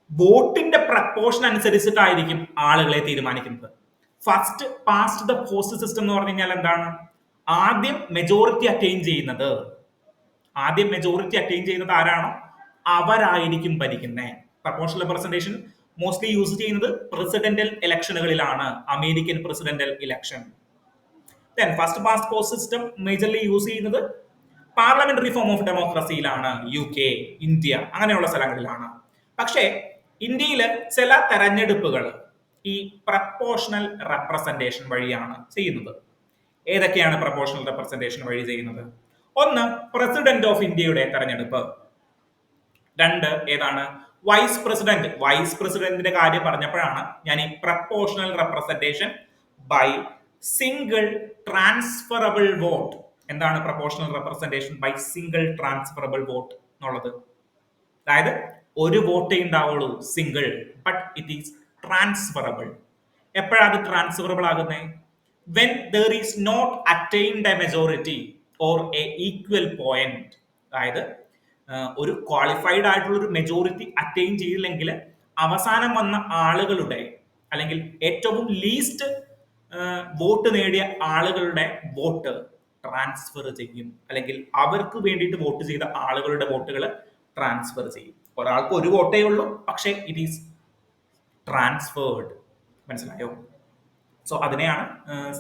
വോട്ടിന്റെ പ്രപ്പോർഷൻ അനുസരിച്ചിട്ടായിരിക്കും ആളുകളെ തീരുമാനിക്കുന്നത്. First past the post system എന്ന് പറഞ്ഞു കഴിഞ്ഞാൽ എന്താണ്? ആദ്യം മെജോറിറ്റി അറ്റൈൻ ചെയ്യുന്നത് ആരാണോ അവരായിരിക്കും ഭരിക്കുന്നത്. പ്രപ്പോർഷണൽ റെപ്രസെന്റേഷൻ മോസ്റ്റ്ലി യൂസ് ചെയ്യുന്നത് പ്രസിഡന്റൽ ഇലക്ഷനുകളിലാണ്, American presidential election. Then first past post system majorly use ചെയ്യുന്നത് പാർലമെന്ററി ഫോം ഓഫ് ഡെമോക്രസിയിലാണ്, UK, ഇന്ത്യ അങ്ങനെയുള്ള സ്ഥലങ്ങളിലാണ്. പക്ഷേ ഇന്ത്യയില് ചില തെരഞ്ഞെടുപ്പുകൾ ഈ പ്രപ്പോർഷണൽ റെപ്രസെന്റേഷൻ വഴിയാണ് ചെയ്യുന്നത്. ഏതൊക്കെയാണ് പ്രപ്പോർഷണൽ റെപ്രസെന്റേഷൻ വഴി ചെയ്യുന്നത്? ഒന്ന്, പ്രസിഡന്റ് ഓഫ് ഇന്ത്യയുടെ തെരഞ്ഞെടുപ്പ്. രണ്ട്, ഏതാണ്? വൈസ് പ്രസിഡന്റിന്റെ കാര്യം പറഞ്ഞപ്പോഴാണ് ഞാൻ ഈ proportional representation by single transferable vote. എന്താണ് proportional representation by single transferable vote എന്നുള്ളത്? അതായത് ഒരു വോട്ടേ ഉണ്ടാവുള്ളൂ, single, but it is transferable. എപ്പോഴാണ് അത് ട്രാൻസ്ഫറബിൾ ആകുന്നത്? When there is not attained a majority or a equal point. അതായത് ഒരു ക്വാളിഫൈഡ് ആയിട്ടുള്ള ഒരു മെജോറിറ്റി അറ്റൈൻ ചെയ്തില്ലെങ്കിൽ അവസാനം വന്ന ആളുകളുടെ, അല്ലെങ്കിൽ ഏറ്റവും ലീസ്റ്റ് വോട്ട് നേടിയ ആളുകളുടെ വോട്ട് ട്രാൻസ്ഫർ ചെയ്യും, അല്ലെങ്കിൽ അവർക്ക് വേണ്ടിയിട്ട് വോട്ട് ചെയ്ത ആളുകളുടെ വോട്ടുകൾ ട്രാൻസ്ഫർ ചെയ്യും. ഒരാൾക്ക് ഒരു വോട്ടേ ഉള്ളൂ, പക്ഷേ ഇറ്റ് ഈസ് ട്രാൻസ്ഫേർഡ്. മനസ്സിലായോ? സോ അതിനെയാണ്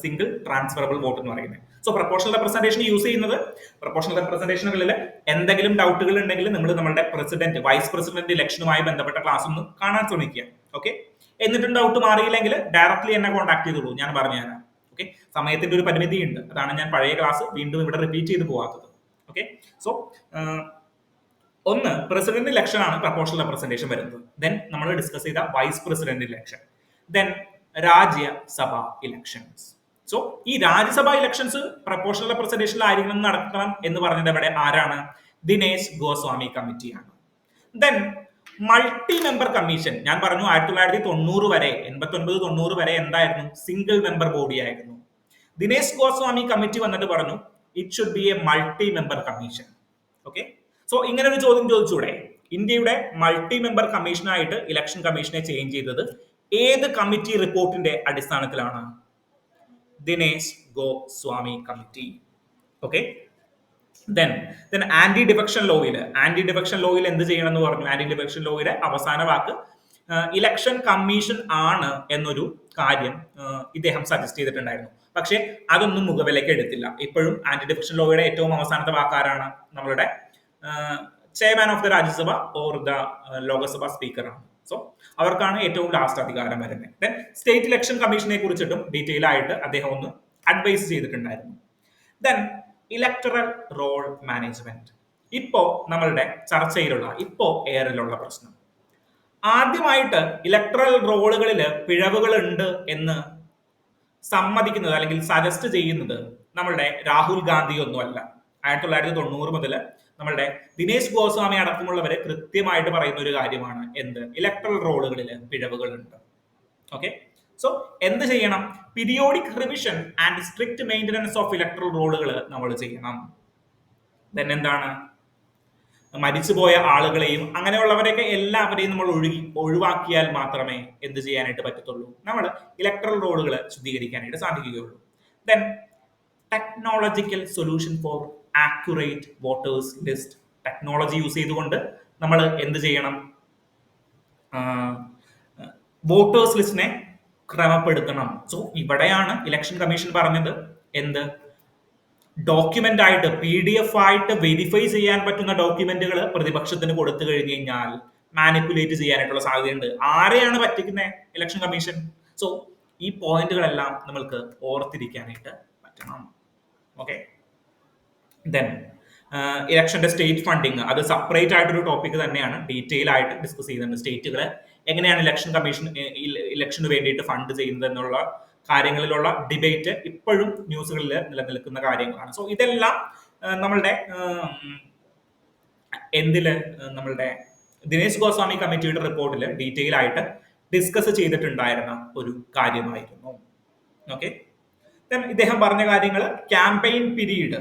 സിംഗിൾ ട്രാൻസ്ഫറബിൾ വോട്ട് എന്ന് പറയുന്നത്. സോ പ്രപ്പോർഷണൽ റെപ്രസെന്റേഷൻ യൂസ് ചെയ്യുന്നത്, പ്രപ്പോർഷണൽ റെപ്രസെന്റേഷനുകളിൽ എന്തെങ്കിലും ഡൗട്ടുകൾ ഉണ്ടെങ്കിൽ നമ്മൾ നമ്മുടെ പ്രസിഡന്റ്, വൈസ് പ്രസിഡന്റ് ഇലക്ഷനുമായി ബന്ധപ്പെട്ട ക്ലാസ് ഒന്ന് കാണാൻ ശ്രമിക്കുക. ഓക്കെ, എന്നിട്ടും ഡൗട്ട് മാറിയില്ലെങ്കിൽ ഡയറക്ട്ലി എന്നെ കോൺടാക്ട് ചെയ്തോളൂ, ഞാൻ പറഞ്ഞുതരാം. ഓക്കെ, സമയത്തിന്റെ ഒരു പരിമിതി ഉണ്ട്, അതാണ് ഞാൻ പഴയ ക്ലാസ് വീണ്ടും ഇവിടെ റിപ്പീറ്റ് ചെയ്ത് പോകാത്തത്. ഓക്കെ, സോ ഒന്ന്, പ്രസിഡന്റ് ഇലക്ഷൻ ആണ് പ്രപ്പോർഷണൽ റെപ്രസെന്റേഷൻ വരുന്നത്. ദെൻ നമ്മൾ ഡിസ്കസ് ചെയ്ത vice president election. Then Rajya Sabha elections. So ഈ രാജ്യസഭ ഇലക്ഷൻസ് പ്രപ്പോർഷണൽ റെപ്രസെന്റേഷനിലായിരിക്കണം നടക്കണം എന്ന് പറഞ്ഞത് ഇവിടെ ആരാണ്? ദിനേശ് ഗോസ്വാമി കമ്മിറ്റിയാണ്. ദെൻ മൾട്ടി മെമ്പർ കമ്മീഷൻ, ഞാൻ പറഞ്ഞു 1990 വരെ, 89-90 വരെ എന്തായിരുന്നു? സിംഗിൾ മെമ്പർ ബോഡി ആയിരുന്നു. ദിനേശ് ഗോസ്വാമി കമ്മിറ്റി വന്നിട്ട് പറഞ്ഞു it should be a multi member commission. Okay, so ഇങ്ങനെ ഒരു ചോദ്യം ചോദിച്ചൂടെ? ഇന്ത്യയുടെ മൾട്ടി മെമ്പർ കമ്മീഷനായിട്ട് ഇലക്ഷൻ കമ്മീഷനെ ചേഞ്ച് ചെയ്തത് ഏത് കമ്മിറ്റി റിപ്പോർട്ടിന്റെ അടിസ്ഥാനത്തിലാണ്? Dinesh Goswami committee. Okay, then anti defection ലോയിൽ എന്ത് ചെയ്യണം എന്ന് പറഞ്ഞു? ആന്റി ഡിഫെക്ഷൻ ലോയിലെ അവസാന വാക്ക് ഇലക്ഷൻ കമ്മീഷൻ ആണ് എന്നൊരു കാര്യം ഇദ്ദേഹം സജസ്റ്റ് ചെയ്തിട്ടുണ്ടായിരുന്നു. പക്ഷെ അതൊന്നും മുഖവിലേക്ക് എടുത്തില്ല. ഇപ്പോഴും ആന്റി ഡിഫെക്ഷൻ ലോയുടെ ഏറ്റവും അവസാനത്തെ വാക്കാരാണ്? നമ്മളുടെ chairman of the Rajya Sabha or the Lok Sabha speaker ആണ്. സോ അവർക്കാണ് ഏറ്റവും ലാസ്റ്റ് അധികാരം വരുന്നത്. ദെൻ സ്റ്റേറ്റ് ഇലക്ഷൻ കമ്മീഷനെ കുറിച്ചിട്ടും ഡീറ്റെയിൽ ആയിട്ട് അദ്ദേഹം ഒന്ന് അഡ്വൈസ് ചെയ്തിട്ടുണ്ടായിരുന്നു. ദെൻ ഇലക്ടറൽ റോൾ മാനേജ്മെന്റ്, ഇപ്പോ നമ്മളുടെ ചർച്ചയിലുള്ള, ഇപ്പോ എയറിലുള്ള പ്രശ്നം. ആദ്യമായിട്ട് ഇലക്ടറൽ റോളുകളിൽ പിഴവുകൾ ഉണ്ട് എന്ന് സമ്മതിക്കുന്നത് അല്ലെങ്കിൽ സജസ്റ്റ് ചെയ്യുന്നത് നമ്മളുടെ രാഹുൽ ഗാന്ധി ഒന്നുമല്ല. 1990 മുതൽ നമ്മളുടെ ദിനേശ് ഗോസ്വാമി അടക്കമുള്ളവര് കൃത്യമായിട്ട് പറയുന്ന ഒരു കാര്യമാണ് എന്ത്? ഇലക്ടറൽ റോളുകളിൽ പിഴവുകളുണ്ട്. ഓക്കെ, സോ എന്ത് ചെയ്യണം? Periodic revision and strict maintenance of electoral റോളുകൾ നമ്മൾ ചെയ്യണം. ദെൻ എന്താണ്? മരിച്ചുപോയ ആളുകളെയും അങ്ങനെയുള്ളവരെയൊക്കെ എല്ലാവരെയും നമ്മൾ ഒഴിവാക്കിയാൽ മാത്രമേ എന്ത് ചെയ്യാനായിട്ട് പറ്റത്തുള്ളൂ? നമ്മൾ ഇലക്ടറൽ റോളുകൾ ശുദ്ധീകരിക്കാനായിട്ട് സാധിക്കുകയുള്ളൂ. Then technological solution for accurate voters list. Technology use ചെയ്തുകൊണ്ട് നമ്മൾ എന്ത് ചെയ്യണം? വോട്ടേഴ്സ് ലിസ്റ്റിനെ ക്രമപ്പെടുത്തണം. സോ ഇവിടെയാണ് ഇലക്ഷൻ കമ്മീഷൻ പറഞ്ഞത് എന്ത് ഡോക്യുമെന്റ് ആയിട്ട് PDF ആയിട്ട് വെരിഫൈ ചെയ്യാൻ പറ്റുന്ന ഡോക്യുമെന്റുകൾ പ്രതിപക്ഷത്തിന് കൊടുത്തു കഴിഞ്ഞു കഴിഞ്ഞാൽ മാനിപ്പുലേറ്റ് ചെയ്യാനായിട്ടുള്ള സാധ്യതയുണ്ട്. ആരെയാണ് പറ്റിക്കുന്നത് ഇലക്ഷൻ കമ്മീഷൻ? സോ ഈ പോയിന്റുകളെല്ലാം നമ്മൾക്ക് ഓർത്തിരിക്കാനായിട്ട് പറ്റണം. ഓക്കെ, ദെൻ ഇലക്ഷന്റെ സ്റ്റേറ്റ് ഫണ്ടിങ് അത് സെപ്പറേറ്റ് ആയിട്ടൊരു ടോപ്പിക് തന്നെയാണ്, ഡീറ്റെയിൽ ആയിട്ട് ഡിസ്കസ് ചെയ്യുന്നുണ്ട്. സ്റ്റേറ്റുകൾ എങ്ങനെയാണ് ഇലക്ഷൻ കമ്മീഷൻ ഇലക്ഷന് വേണ്ടിയിട്ട് ഫണ്ട് ചെയ്യുന്നത് എന്നുള്ള കാര്യങ്ങളിലുള്ള ഡിബേറ്റ് ഇപ്പോഴും ന്യൂസുകളിൽ നിലനിൽക്കുന്ന കാര്യങ്ങളാണ്. സോ ഇതെല്ലാം നമ്മളുടെ നമ്മളുടെ ദിനേശ് ഗോസ്വാമി കമ്മിറ്റിയുടെ റിപ്പോർട്ടിൽ ഡീറ്റെയിൽ ആയിട്ട് ഡിസ്കസ് ചെയ്തിട്ടുണ്ടായിരുന്ന ഒരു കാര്യമായിരുന്നു. ഓക്കെ, ഇദ്ദേഹം പറഞ്ഞ കാര്യങ്ങൾ ക്യാമ്പയിൻ പീരീഡ്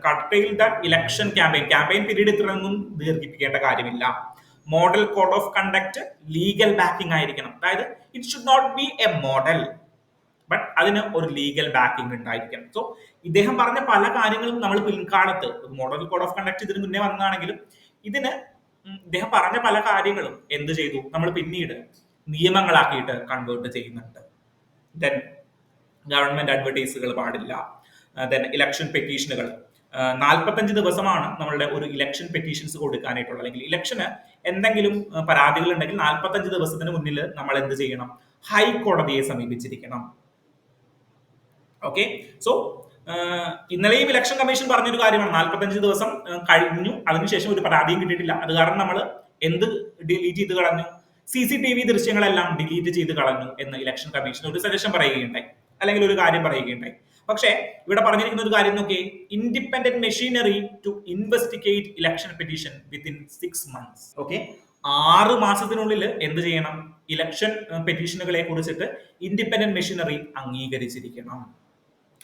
കട്ടയിൽ ദ ഇലക്ഷൻ ക്യാമ്പയിൻ പീരീഡ് ഇത്രയൊന്നും ദീർഘിപ്പിക്കേണ്ട കാര്യമില്ല. Model code of conduct legal backing ആയിരിക്കണം. അതായത് it should not be a model, but അതിന് ഒരു ലീഗൽ ബാക്കിംഗ് ഉണ്ടായിരിക്കണം. സോ ഇദ്ദേഹം പറഞ്ഞ പല കാര്യങ്ങളും നമ്മൾ പിൽക്കാലത്ത് മോഡൽ കോഡ് ഓഫ് കണ്ടക്ട് ഇതിന് മുന്നേ വന്നതാണെങ്കിലും ഇതിന് ഇദ്ദേഹം പറഞ്ഞ പല കാര്യങ്ങളും എന്ത് ചെയ്തു, നമ്മൾ പിന്നീട് നിയമങ്ങളാക്കിയിട്ട് കൺവേർട്ട് ചെയ്യുന്നുണ്ട്. ദെൻ ഗവൺമെന്റ് അഡ്വർടൈസുകൾ പാടില്ല. ദെൻ ഇലക്ഷൻ പെറ്റീഷനുകൾ 45 ദിവസമാണ് നമ്മളുടെ ഒരു ഇലക്ഷൻ പെറ്റീഷൻസ് കൊടുക്കാനായിട്ടുള്ളത്. അല്ലെങ്കിൽ ഇലക്ഷന് എന്തെങ്കിലും പരാതികൾ ഉണ്ടെങ്കിൽ 45 ദിവസത്തിന് മുന്നിൽ നമ്മൾ എന്ത് ചെയ്യണം, ഹൈക്കോടതിയെ സമീപിച്ചിരിക്കണം. ഓക്കെ, സോ ഇന്നലെയും ഇലക്ഷൻ കമ്മീഷൻ പറഞ്ഞൊരു കാര്യമാണ്, 45 ദിവസം കഴിഞ്ഞു, അതിനുശേഷം ഒരു പരാതിയും കിട്ടിയിട്ടില്ല, അത് കാരണം നമ്മൾ എന്ത് ഡിലീറ്റ് ചെയ്ത് കളഞ്ഞു, CCTV ദൃശ്യങ്ങളെല്ലാം ഡിലീറ്റ് ചെയ്ത് കളഞ്ഞു എന്ന് ഇലക്ഷൻ കമ്മീഷൻ ഒരു സജഷൻ പറയുകയുണ്ടായി, അല്ലെങ്കിൽ ഒരു കാര്യം പറയുകയുണ്ടായി. പക്ഷേ ഇവിടെ പറഞ്ഞിരിക്കുന്ന ഒരു കാര്യം നോക്കിയേ, independent machinery to investigate election petition within 6 months. Okay, 6 മാസത്തിനുള്ളിൽ എന്ത് ചെയ്യണം, ഇലക്ഷൻ പെറ്റീഷനുകളെ കുറിച്ചിട്ട് ഇൻഡിപെൻഡന്റ് മെഷീനറി അംഗീകരിച്ചിരിക്കണം.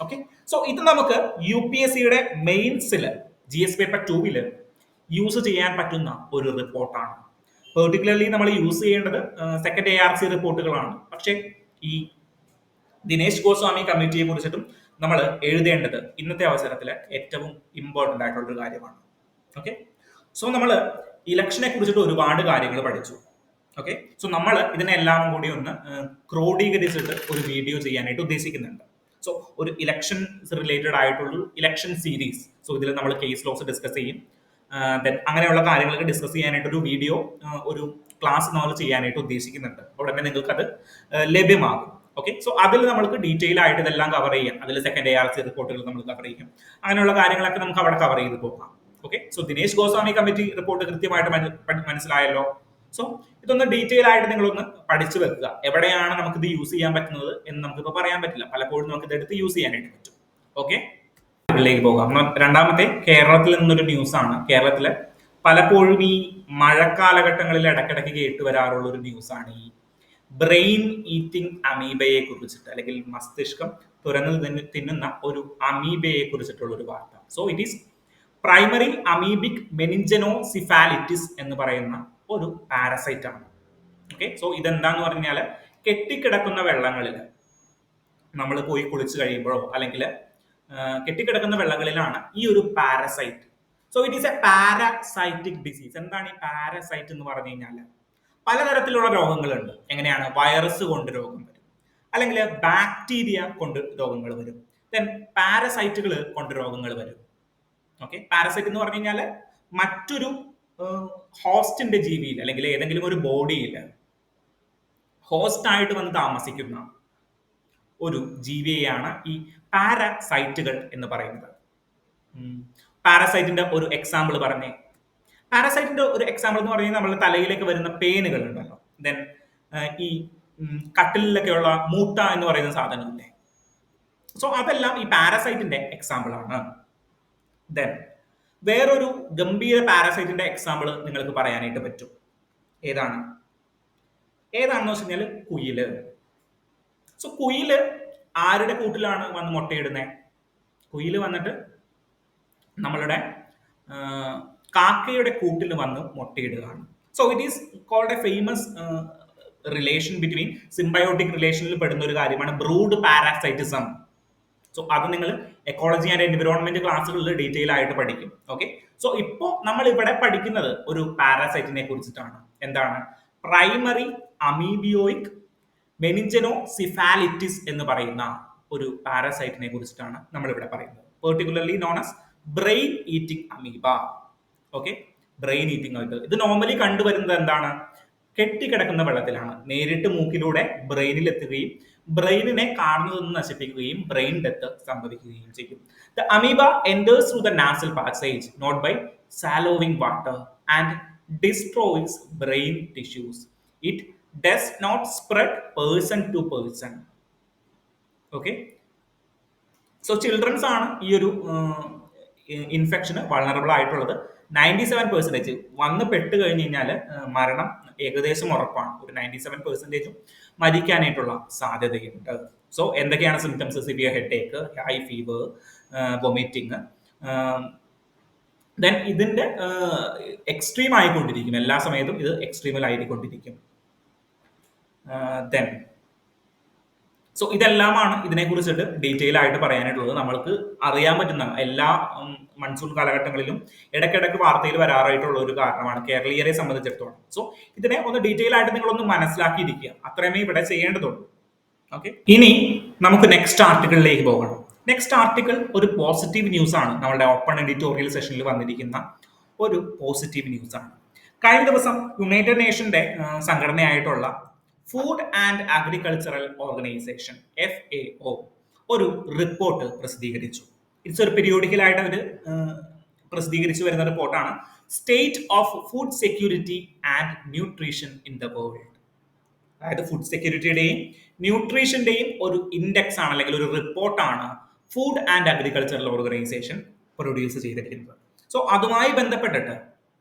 ഓക്കെ, സോ ഇത് നമുക്ക് UPSCയുടെ മെയിൻസിൽ GS പേപ്പർ 2 യൂസ് ചെയ്യാൻ പറ്റുന്ന ഒരു റിപ്പോർട്ടാണ്. പെർട്ടിക്കുലർലി നമ്മൾ യൂസ് ചെയ്യേണ്ടത് സെക്കൻഡ് ARC റിപ്പോർട്ടുകളാണ്. പക്ഷേ ഈ ദിനേശ് ഗോസ്വാമി കമ്മിറ്റിയെ കുറിച്ചിട്ടും നമ്മൾ എഴുതേണ്ടത് ഇന്നത്തെ അവസരത്തിൽ ഏറ്റവും ഇമ്പോർട്ടൻ്റ് ആയിട്ടുള്ള ഒരു കാര്യമാണ്. ഓക്കെ, സോ നമ്മൾ ഇലക്ഷനെ കുറിച്ചിട്ട് ഒരുപാട് കാര്യങ്ങൾ പഠിച്ചു. ഓക്കെ, സോ നമ്മൾ ഇതിനെല്ലാം കൂടി ഒന്ന് ക്രോഡീകരിച്ചിട്ട് ഒരു വീഡിയോ ചെയ്യാനായിട്ട് ഉദ്ദേശിക്കുന്നുണ്ട്. സോ ഒരു ഇലക്ഷൻസ് റിലേറ്റഡ് ആയിട്ടുള്ള ഇലക്ഷൻ സീരീസ്, സോ ഇതിൽ നമ്മൾ കേസ് ലോസ് ഡിസ്കസ് ചെയ്യും. ദെൻ അങ്ങനെയുള്ള കാര്യങ്ങളൊക്കെ ഡിസ്കസ് ചെയ്യാനായിട്ട് ഒരു വീഡിയോ, ഒരു ക്ലാസ് നമ്മൾ ചെയ്യാനായിട്ട് ഉദ്ദേശിക്കുന്നുണ്ട്. ഉടനെ നിങ്ങൾക്ക് അത് ലഭ്യമാകും. ഓക്കെ, സോ അതിൽ നമുക്ക് ഡീറ്റെയിൽ ആയിട്ട് ഇതെല്ലാം കവർ ചെയ്യാം. അതിൽ സെക്കൻഡ് ARC റിപ്പോർട്ടുകൾ നമ്മൾ കവർ ചെയ്യും. അങ്ങനെയുള്ള കാര്യങ്ങളൊക്കെ നമുക്ക് അവിടെ കവർ ചെയ്ത് പോകാം. Okay, so Dinesh Goswami committee report കൃത്യമായിട്ട് മനസ്സിലായല്ലോ. സോ ഇതൊന്ന് ഡീറ്റെയിൽ ആയിട്ട് നിങ്ങളൊന്ന് പഠിച്ചു വെക്കുക. എവിടെയാണ് നമുക്ക് ഇത് യൂസ് ചെയ്യാൻ പറ്റുന്നത് എന്ന് നമുക്കിപ്പോൾ പറയാൻ പറ്റില്ല, പലപ്പോഴും നമുക്ക് ഇതെടുത്ത് യൂസ് ചെയ്യാനായിട്ട് പറ്റും. ഓക്കെ, ിലേക്ക് പോകാം. രണ്ടാമത്തെ കേരളത്തിൽ നിന്നൊരു ന്യൂസ് ആണ്. കേരളത്തില് പലപ്പോഴും ഈ മഴക്കാലഘട്ടങ്ങളിൽ ഇടയ്ക്കിടയ്ക്ക് കേട്ട് വരാറുള്ള ഒരു ന്യൂസ് ആണ് ഈ ബ്രെയിൻ ഈറ്റിംഗ് അമീബയെ കുറിച്ചിട്ട്, അല്ലെങ്കിൽ മസ്തിഷ്കം തുറന്നു തിന്നുന്ന ഒരു അമീബയെ കുറിച്ചിട്ടുള്ള ഒരു വാർത്ത. So it is primary amoebic meningoencephalitis എന്ന് പറയുന്ന ഒരു പാരസൈറ്റ് ആണ്. ഓക്കെ, സോ ഇതെന്താന്ന് പറഞ്ഞാൽ കെട്ടിക്കിടക്കുന്ന വെള്ളങ്ങളിൽ നമ്മൾ പോയി കുളിച്ചു കഴിയുമ്പോഴോ അല്ലെങ്കിൽ കെട്ടിക്കിടക്കുന്ന വെള്ളങ്ങളിലാണ് ഈ ഒരു parasite. So it is A parasitic disease. എന്താണ് ഈ പാരസൈറ്റ് എന്ന് പറഞ്ഞു കഴിഞ്ഞാൽ, പലതരത്തിലുള്ള രോഗങ്ങളുണ്ട്. എങ്ങനെയാണ്, വൈറസ് കൊണ്ട് രോഗം വരും, അല്ലെങ്കിൽ ബാക്ടീരിയ കൊണ്ട് രോഗങ്ങൾ വരും, ദെൻ പാരസൈറ്റുകൾ കൊണ്ട് രോഗങ്ങൾ വരും. ഓക്കെ, പാരസൈറ്റ് എന്ന് പറഞ്ഞു കഴിഞ്ഞാൽ മറ്റൊരു ഹോസ്റ്റിന്റെ ജീവിയിൽ അല്ലെങ്കിൽ ഏതെങ്കിലും ഒരു ബോഡിയിൽ ഹോസ്റ്റ് ആയിട്ട് വന്ന് താമസിക്കുന്ന ഒരു ജീവിയെയാണ് ഈ പാരസൈറ്റുകൾ എന്ന് പറയുന്നത്. പാരസൈറ്റിന്റെ ഒരു എക്സാമ്പിൾ പറഞ്ഞേ. പാരസൈറ്റിന്റെ ഒരു എക്സാമ്പിൾ എന്ന് പറഞ്ഞാൽ നമ്മുടെ തലയിലേക്ക് വരുന്ന പേനുകൾ ഉണ്ടല്ലോ, ദെൻ ഈ കട്ടിലൊക്കെയുള്ള മൂട്ട എന്ന് പറയുന്ന സാധനമില്ലേ, സോ അതെല്ലാം ഈ പാരസൈറ്റിന്റെ എക്സാമ്പിൾ ആണ്. ദെൻ വേറൊരു ഗംഭീര പാരസൈറ്റിന്റെ എക്സാമ്പിൾ നിങ്ങൾക്ക് പറയാനായിട്ട് പറ്റും. ഏതാണെന്ന് വെച്ച് കഴിഞ്ഞാൽ കുയില്. സോ കുയില് ആരുടെ കൂട്ടിലാണ് വന്ന് മുട്ടയിടുന്നത്? കുയില് വന്നിട്ട് നമ്മളുടെ കാക്കയുടെ കൂട്ടിൽ വന്ന് മുട്ടയിടുകയാണ്. So it is called a famous relation between symbiotic റിലേഷനിൽ പെടുന്ന ഒരു കാര്യമാണ് ബ്രൂഡ് പാരാസൈറ്റിസം. സോ അത് നിങ്ങൾ എക്കോളജി ആൻഡ് എൻവിറോൺമെന്റ് ക്ലാസ്സുകളിൽ ഡീറ്റെയിൽ ആയിട്ട് പഠിക്കും. ഓക്കെ, സോ ഇപ്പോൾ നമ്മൾ ഇവിടെ പഠിക്കുന്നത് ഒരു പാരാസൈറ്റിനെ കുറിച്ചിട്ടാണ്. എന്താണ്? പ്രൈമറി അമീബിയോയിക് മെനിഞ്ചനോ സിഫാലിറ്റിസ് എന്ന് പറയുന്ന ഒരു പാരസൈറ്റിനെ കുറിച്ചിട്ടാണ് നമ്മൾ ഇവിടെ പറയുന്നത്. Particularly known as brain eating amoeba. Okay, brain eating ആയിട്ട് ഇത് നോർമലി കണ്ടുവരുന്നത് എന്താണ്? കെട്ടിക്കിടക്കുന്ന വെള്ളത്തിലാണ്. നേരിട്ട് മൂക്കിലൂടെ ബ്രെയിനിൽ എത്തുകയും ബ്രെയിനിനെ കാർന്നു നിന്ന് നശിപ്പിക്കുകയും ബ്രെയിൻ ഡെത്ത് സംഭവിക്കുകയും ചെയ്യും. The amoeba enters through the nasal passage, not by swallowing water, and destroys brain tissues. It does not spread person to person. Okay. So children's ആണ് ഈ ഒരു ഇൻഫെക്ഷന് വൾണറബിൾ ആയിട്ടുള്ളത്. 97% വന്ന് പെട്ട് കഴിഞ്ഞ് കഴിഞ്ഞാൽ മരണം ഏകദേശം ഉറപ്പാണ്. ഒരു 97% മരിക്കാനായിട്ടുള്ള സാധ്യതയുണ്ട്. സോ എന്തൊക്കെയാണ് symptoms? Severe headache, high fever, vomiting. Then ഇതിന്റെ എക്സ്ട്രീം ആയിക്കൊണ്ടിരിക്കും. എല്ലാ സമയത്തും ഇത് എക്സ്ട്രീമിലായിക്കൊണ്ടിരിക്കും. ദെൻ സോ ഇതെല്ലാമാണ് ഇതിനെ കുറിച്ചിട്ട് ഡീറ്റെയിൽ ആയിട്ട് പറയാനായിട്ടുള്ളത്. നമ്മൾക്ക് അറിയാൻ പറ്റുന്ന എല്ലാ മൺസൂൺ കാലഘട്ടങ്ങളിലും ഇടയ്ക്കിടയ്ക്ക് വാർത്തയിൽ വരാറായിട്ടുള്ള ഒരു കാരണമാണ് കേരളീയരെ സംബന്ധിച്ചിടത്തോളം. സോ ഇതിനെ ഒന്ന് ഡീറ്റെയിൽ ആയിട്ട് നിങ്ങളൊന്ന് മനസ്സിലാക്കിയിരിക്കുക, അത്രയുമേ ഇവിടെ ചെയ്യേണ്ടതുള്ളൂ. ഓക്കെ, ഇനി നമുക്ക് നെക്സ്റ്റ് ആർട്ടിക്കിളിലേക്ക് പോകണം. നെക്സ്റ്റ് ആർട്ടിക്കിൾ ഒരു പോസിറ്റീവ് ന്യൂസ് ആണ്. നമ്മളുടെ ഓപ്പൺ എഡിറ്റോറിയൽ സെഷനിൽ വന്നിരിക്കുന്ന ഒരു പോസിറ്റീവ് ന്യൂസ് ആണ്. കഴിഞ്ഞ ദിവസം യുണൈറ്റഡ് നേഷന്റെ സംഘടനയായിട്ടുള്ള food and agricultural organization FAO ഒരു റിപ്പോർട്ട് പ്രസിദ്ധീകരിച്ചു. ഇറ്റ്സ് ഒരു പീരിയോഡിക്കലായിട്ട് അവർ പ്രസിദ്ധീകരിച്ചു വരുന്ന റിപ്പോർട്ടാണ് state of food security and nutrition in the world. അതായത് ഫുഡ് സെക്യൂരിറ്റിയുടെയും ന്യൂട്രീഷന്റെയും ഒരു ഇൻഡെക്സ് ആണ്, അല്ലെങ്കിൽ ഒരു റിപ്പോർട്ടാണ് food and agricultural organization produce ചെയ്തിരിക്കുന്നത്. സോ അതുമായി ബന്ധപ്പെട്ടിട്ട്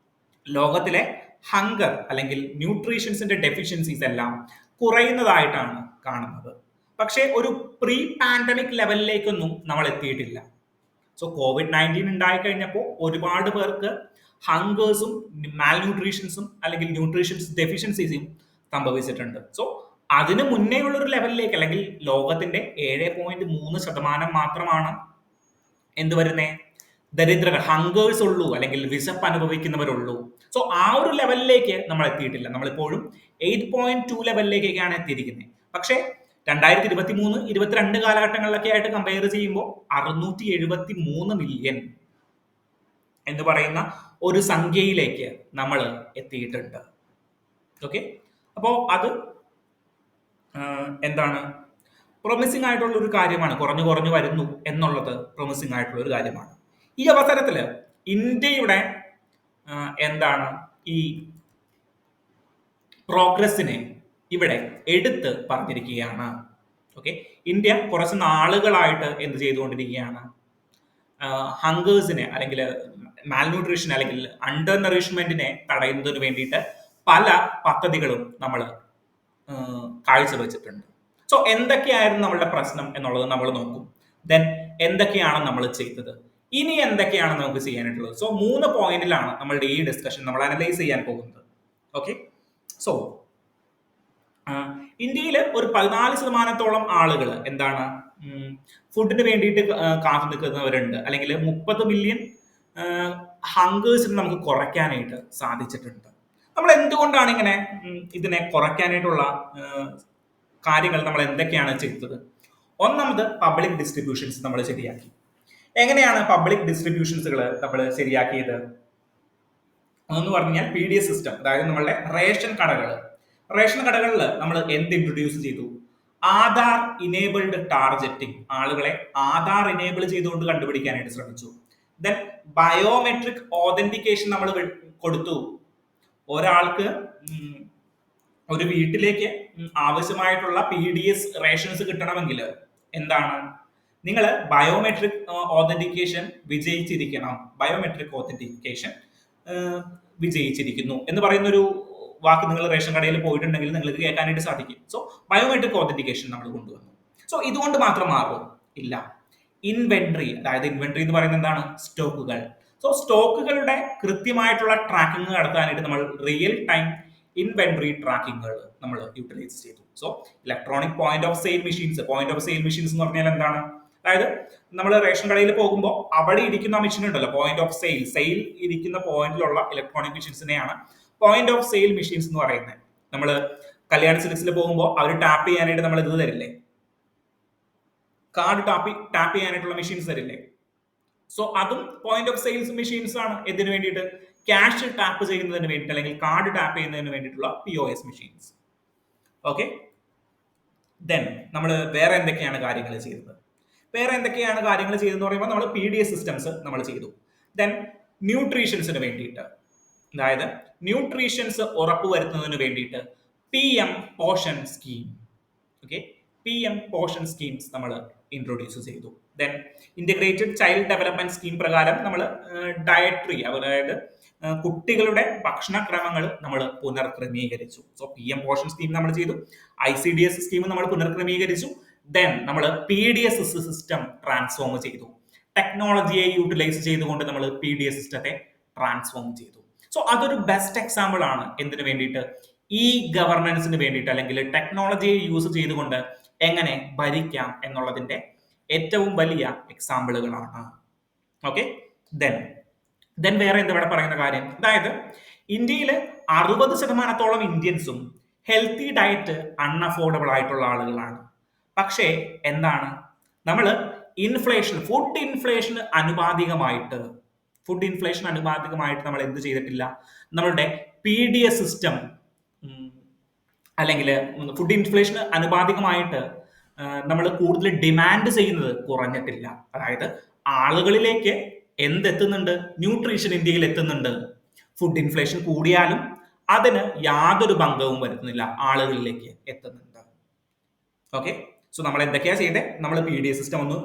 ലോകത്തിലെ ഹങ്കർ അല്ലെങ്കിൽ ന്യൂട്രീഷൻസിന്റെ ഡെഫിഷ്യൻസീസ് എല്ലാം കുറയുന്നതായിട്ടാണ് കാണുന്നത്. പക്ഷേ ഒരു പ്രീ പാൻഡമിക് ലെവലിലേക്കൊന്നും നമ്മൾ എത്തിയിട്ടില്ല. സോ COVID-19 ഉണ്ടായി കഴിഞ്ഞപ്പോൾ ഒരുപാട് പേർക്ക് ഹങ്കേഴ്സും മാൽ ന്യൂട്രീഷൻസും അല്ലെങ്കിൽ ന്യൂട്രീഷൻസ് ഡെഫിഷ്യൻസീസും സംഭവിച്ചിട്ടുണ്ട്. സോ അതിന് മുന്നേ ഉള്ള ഒരു ലെവലിലേക്ക്, അല്ലെങ്കിൽ ലോകത്തിന്റെ 7.3% മാത്രമാണ് എന്ത് വരുന്നേ, ദരിദ്രർ, ഹങ്കേഴ്സ് ഉള്ളൂ, അല്ലെങ്കിൽ വിശപ്പ് അനുഭവിക്കുന്നവരുള്ളൂ. സോ ആ ഒരു ലെവലിലേക്ക് നമ്മൾ എത്തിയിട്ടില്ല. നമ്മളിപ്പോഴും 8.2 ലെവലിലേക്കാണ് എത്തിയിരിക്കുന്നത്. പക്ഷേ 2023-22 കാലഘട്ടങ്ങളിലൊക്കെ ആയിട്ട് കമ്പയർ ചെയ്യുമ്പോൾ 673 മില്യൺ എന്ന് പറയുന്ന ഒരു സംഖ്യയിലേക്ക് നമ്മൾ എത്തിയിട്ടുണ്ട്. ഓക്കെ, അപ്പോൾ അത് എന്താണ്, പ്രൊമിസിംഗ് ആയിട്ടുള്ള ഒരു കാര്യമാണ്. കുറഞ്ഞു വരുന്നു എന്നുള്ളത് പ്രൊമിസിംഗ് ആയിട്ടുള്ള ഒരു കാര്യമാണ്. ഈ അവസരത്തിൽ ഇന്ത്യയുടെ എന്താണ് ഈ പ്രോഗ്രസിനെ ഇവിടെ എടുത്ത് പറഞ്ഞിരിക്കുകയാണ്. ഓക്കെ, ഇന്ത്യ കുറച്ച് നാളുകളായിട്ട് എന്ത് ചെയ്തുകൊണ്ടിരിക്കുകയാണ്, ഹങ്കേഴ്സിനെ അല്ലെങ്കിൽ മാൽന്യൂട്രീഷൻ അല്ലെങ്കിൽ അണ്ടർ നറിഷ്മെന്റിനെ തടയുന്നതിന് വേണ്ടിയിട്ട് പല പദ്ധതികളും നമ്മൾ കാഴ്ചവെച്ചിട്ടുണ്ട്. സോ എന്തൊക്കെയായിരുന്നു നമ്മളുടെ പ്രശ്നം എന്നുള്ളത് നമ്മൾ നോക്കും. ദെൻ എന്തൊക്കെയാണ് നമ്മൾ ചെയ്തത്, ഇനി എന്തൊക്കെയാണ് നമുക്ക് ചെയ്യാനായിട്ടുള്ളത്. സോ 3 പോയിന്റിലാണ് നമ്മളുടെ ഈ ഡിസ്കഷൻ നമ്മൾ അനലൈസ് ചെയ്യാൻ പോകുന്നത്. ഓക്കെ, സോ ഇന്ത്യയിൽ ഒരു 14% ആളുകൾ എന്താണ് ഫുഡിന് വേണ്ടിയിട്ട് കാത്തു നിൽക്കുന്നവരുണ്ട്, അല്ലെങ്കിൽ 30 മില്യൺ ഹങ്കേഴ്സിന് നമുക്ക് കുറയ്ക്കാനായിട്ട് സാധിച്ചിട്ടുണ്ട്. നമ്മൾ എന്തുകൊണ്ടാണ് ഇങ്ങനെ ഇതിനെ കുറയ്ക്കാനായിട്ടുള്ള കാര്യങ്ങൾ നമ്മൾ എന്തൊക്കെയാണ് ചെയ്തത്? ഒന്നാമത് പബ്ലിക് ഡിസ്ട്രിബ്യൂഷൻസ് നമ്മൾ ശരിയാക്കി. എങ്ങനെയാണ് പബ്ലിക് ഡിസ്ട്രിബ്യൂഷൻസുകൾ നമ്മൾ ശരിയാക്കിയത് എന്ന് പറഞ്ഞാൽ PDS സിസ്റ്റം, അതായത് നമ്മളുടെ റേഷൻ കടകളിൽ നമ്മൾ എന്ത് ഇൻട്രൊഡ്യൂസ് ചെയ്തു? ആധാർ ഇനേബിൾഡ് ടാർഗറ്റിംഗ്, ആളുകളെ ആധാർ ഇനേബിൾ ചെയ്തുകൊണ്ട് കണ്ടുപിടിക്കാനായിട്ട് ശ്രമിച്ചു. ദെൻ ബയോമെട്രിക് ഓതന്റിക്കേഷൻ നമ്മൾ കൊടുത്തു. ഒരാൾക്ക് ഒരു വീട്ടിലേക്ക് ആവശ്യമായിട്ടുള്ള PDS റേഷൻസ് കിട്ടണമെങ്കിൽ എന്താണ്, നിങ്ങൾ ബയോമെട്രിക് ഓതന്റിക്കേഷൻ വിജയിച്ചിരിക്കണം. ബയോമെട്രിക് ഓതന്റിക്കേഷൻ വിജയിച്ചിരിക്കുന്നു എന്ന് പറയുന്ന ഒരു വാക്ക് നിങ്ങൾ റേഷൻ കടയിൽ പോയിട്ടുണ്ടെങ്കിൽ നിങ്ങൾക്ക് കേൾക്കാനായിട്ട് സാധിക്കും. സോ ബയോമെട്രിക് ഓതന്റിക്കേഷൻ നമ്മൾ കൊണ്ടുവന്നു. സോ ഇതുകൊണ്ട് മാത്രം മാറും ഇല്ല. ഇൻവെന്ററി, അതായത് ഇൻവെന്ററി എന്ന് പറയുന്നത് എന്താണ്, സ്റ്റോക്കുകൾ. സോ സ്റ്റോക്കുകളുടെ കൃത്യമായിട്ടുള്ള ട്രാക്കിംഗ് നടത്താനായിട്ട് നമ്മൾ റിയൽ ടൈം ഇൻവെന്ററി ട്രാക്കിങ്ങുകൾ നമ്മൾ യൂട്ടിലൈസ് ചെയ്തു. So electronic point of sale machines എന്ന് പറഞ്ഞാൽ എന്താണ്, അതായത് നമ്മൾ റേഷൻ കടയിൽ പോകുമ്പോൾ അവിടെ ഇരിക്കുന്ന മെഷീൻ ഉണ്ടല്ലോ, പോയിന്റ് ഓഫ് സെയിൽ ഇരിക്കുന്ന പോയിന്റിലുള്ള ഇലക്ട്രോണിക് മെഷീൻസിനെയാണ് പോയിന്റ് ഓഫ് സെയിൽ മെഷീൻസ് എന്ന് പറയുന്നത്. നമ്മൾ കല്യാൺ സിൽക്സിൽ പോകുമ്പോൾ അവർ ടാപ്പ് ചെയ്യാനായിട്ട് നമ്മൾ ഇത് തരില്ലേ, കാർഡ് ടാപ്പ് ചെയ്യാനായിട്ടുള്ള മെഷീൻസ് തരില്ലേ. സോ അതും പോയിന്റ് ഓഫ് സെയിൽസ് മെഷീൻസ് ആണ്. എന്തിനു വേണ്ടിയിട്ട്? ക്യാഷ് ടാപ്പ് ചെയ്യുന്നതിന് വേണ്ടിയിട്ട് അല്ലെങ്കിൽ കാർഡ് ടാപ്പ് ചെയ്യുന്നതിന് വേണ്ടിയിട്ടുള്ള POS മെഷീൻസ്. ഓക്കെ, ദെൻ നമ്മൾ വേറെ എന്തൊക്കെയാണ് കാര്യങ്ങൾ ചെയ്തത്? വേറെ എന്തൊക്കെയാണ് കാര്യങ്ങൾ ചെയ്തതെന്ന് പറയുമ്പോൾ നമ്മൾ PDS സിസ്റ്റംസ് നമ്മൾ ചെയ്തു. ദെൻ ന്യൂട്രീഷൻസിന് വേണ്ടിയിട്ട്, അതായത് ന്യൂട്രീഷൻസ് ഉറപ്പുവരുത്തുന്നതിന് വേണ്ടിയിട്ട് PM Poshan scheme, okay, PM Poshan schemes നമ്മൾ ഇൻട്രൊഡ്യൂസ് ചെയ്തു. Then integrated child development scheme പ്രകാരം നമ്മൾ ഡയറ്ററി, അതായത് കുട്ടികളുടെ ഭക്ഷണക്രമങ്ങൾ നമ്മൾ പുനർക്രമീകരിച്ചു. സോ PM പോഷൻ സ്കീം നമ്മൾ ചെയ്തു, ICDS സ്കീം നമ്മൾ പുനർക്രമീകരിച്ചു. ദെൻ നമ്മൾ PDS സിസ്റ്റം ട്രാൻസ്ഫോം ചെയ്തു. ടെക്നോളജിയെ യൂട്ടിലൈസ് ചെയ്തുകൊണ്ട് നമ്മൾ PDS സിസ്റ്റത്തെ ട്രാൻസ്ഫോം ചെയ്തു. സോ അതൊരു ബെസ്റ്റ് എക്സാമ്പിൾ ആണ് എന്തിനു വേണ്ടിയിട്ട്? ഈ ഗവർണൻസിന് വേണ്ടിയിട്ട്, അല്ലെങ്കിൽ ടെക്നോളജിയെ യൂസ് ചെയ്തുകൊണ്ട് എങ്ങനെ ഭരിക്കാം എന്നുള്ളതിന്റെ ഏറ്റവും വലിയ എക്സാമ്പിളുകളാണ്. ഓക്കെ, ദെൻ വേറെ എന്താ ഇവിടെ പറയുന്ന കാര്യം? അതായത് ഇന്ത്യയിൽ 60% ഇന്ത്യൻസും ഹെൽത്തി ഡയറ്റ് അൺഅഫോർഡബിൾ ആയിട്ടുള്ള ആളുകളാണ്. പക്ഷേ എന്താണ്, നമ്മൾ ഫുഡ് ഇൻഫ്ലേഷന് അനുപാതികമായിട്ട് നമ്മൾ എന്ത് ചെയ്തിട്ടില്ല? നമ്മളുടെ PDS സിസ്റ്റം അല്ലെങ്കിൽ ഫുഡ് ഇൻഫ്ലേഷന് അനുപാതികമായിട്ട് നമ്മൾ കൂടുതൽ ഡിമാൻഡ് ചെയ്യുന്നത് കുറഞ്ഞിട്ടില്ല. അതായത് ആളുകളിലേക്ക് എന്തെത്തുന്നുണ്ട്? ന്യൂട്രീഷൻ ഇന്ത്യയിൽ എത്തുന്നുണ്ട്. ഫുഡ് ഇൻഫ്ലേഷൻ കൂടിയാലും അതിന് യാതൊരു ഭംഗവും വരുത്തുന്നില്ല, ആളുകളിലേക്ക് എത്തുന്നുണ്ട്. ഓക്കെ, സോ നമ്മൾ എന്തൊക്കെയാ ചെയ്തത്? നമ്മൾ PDS സിസ്റ്റം ഒന്ന്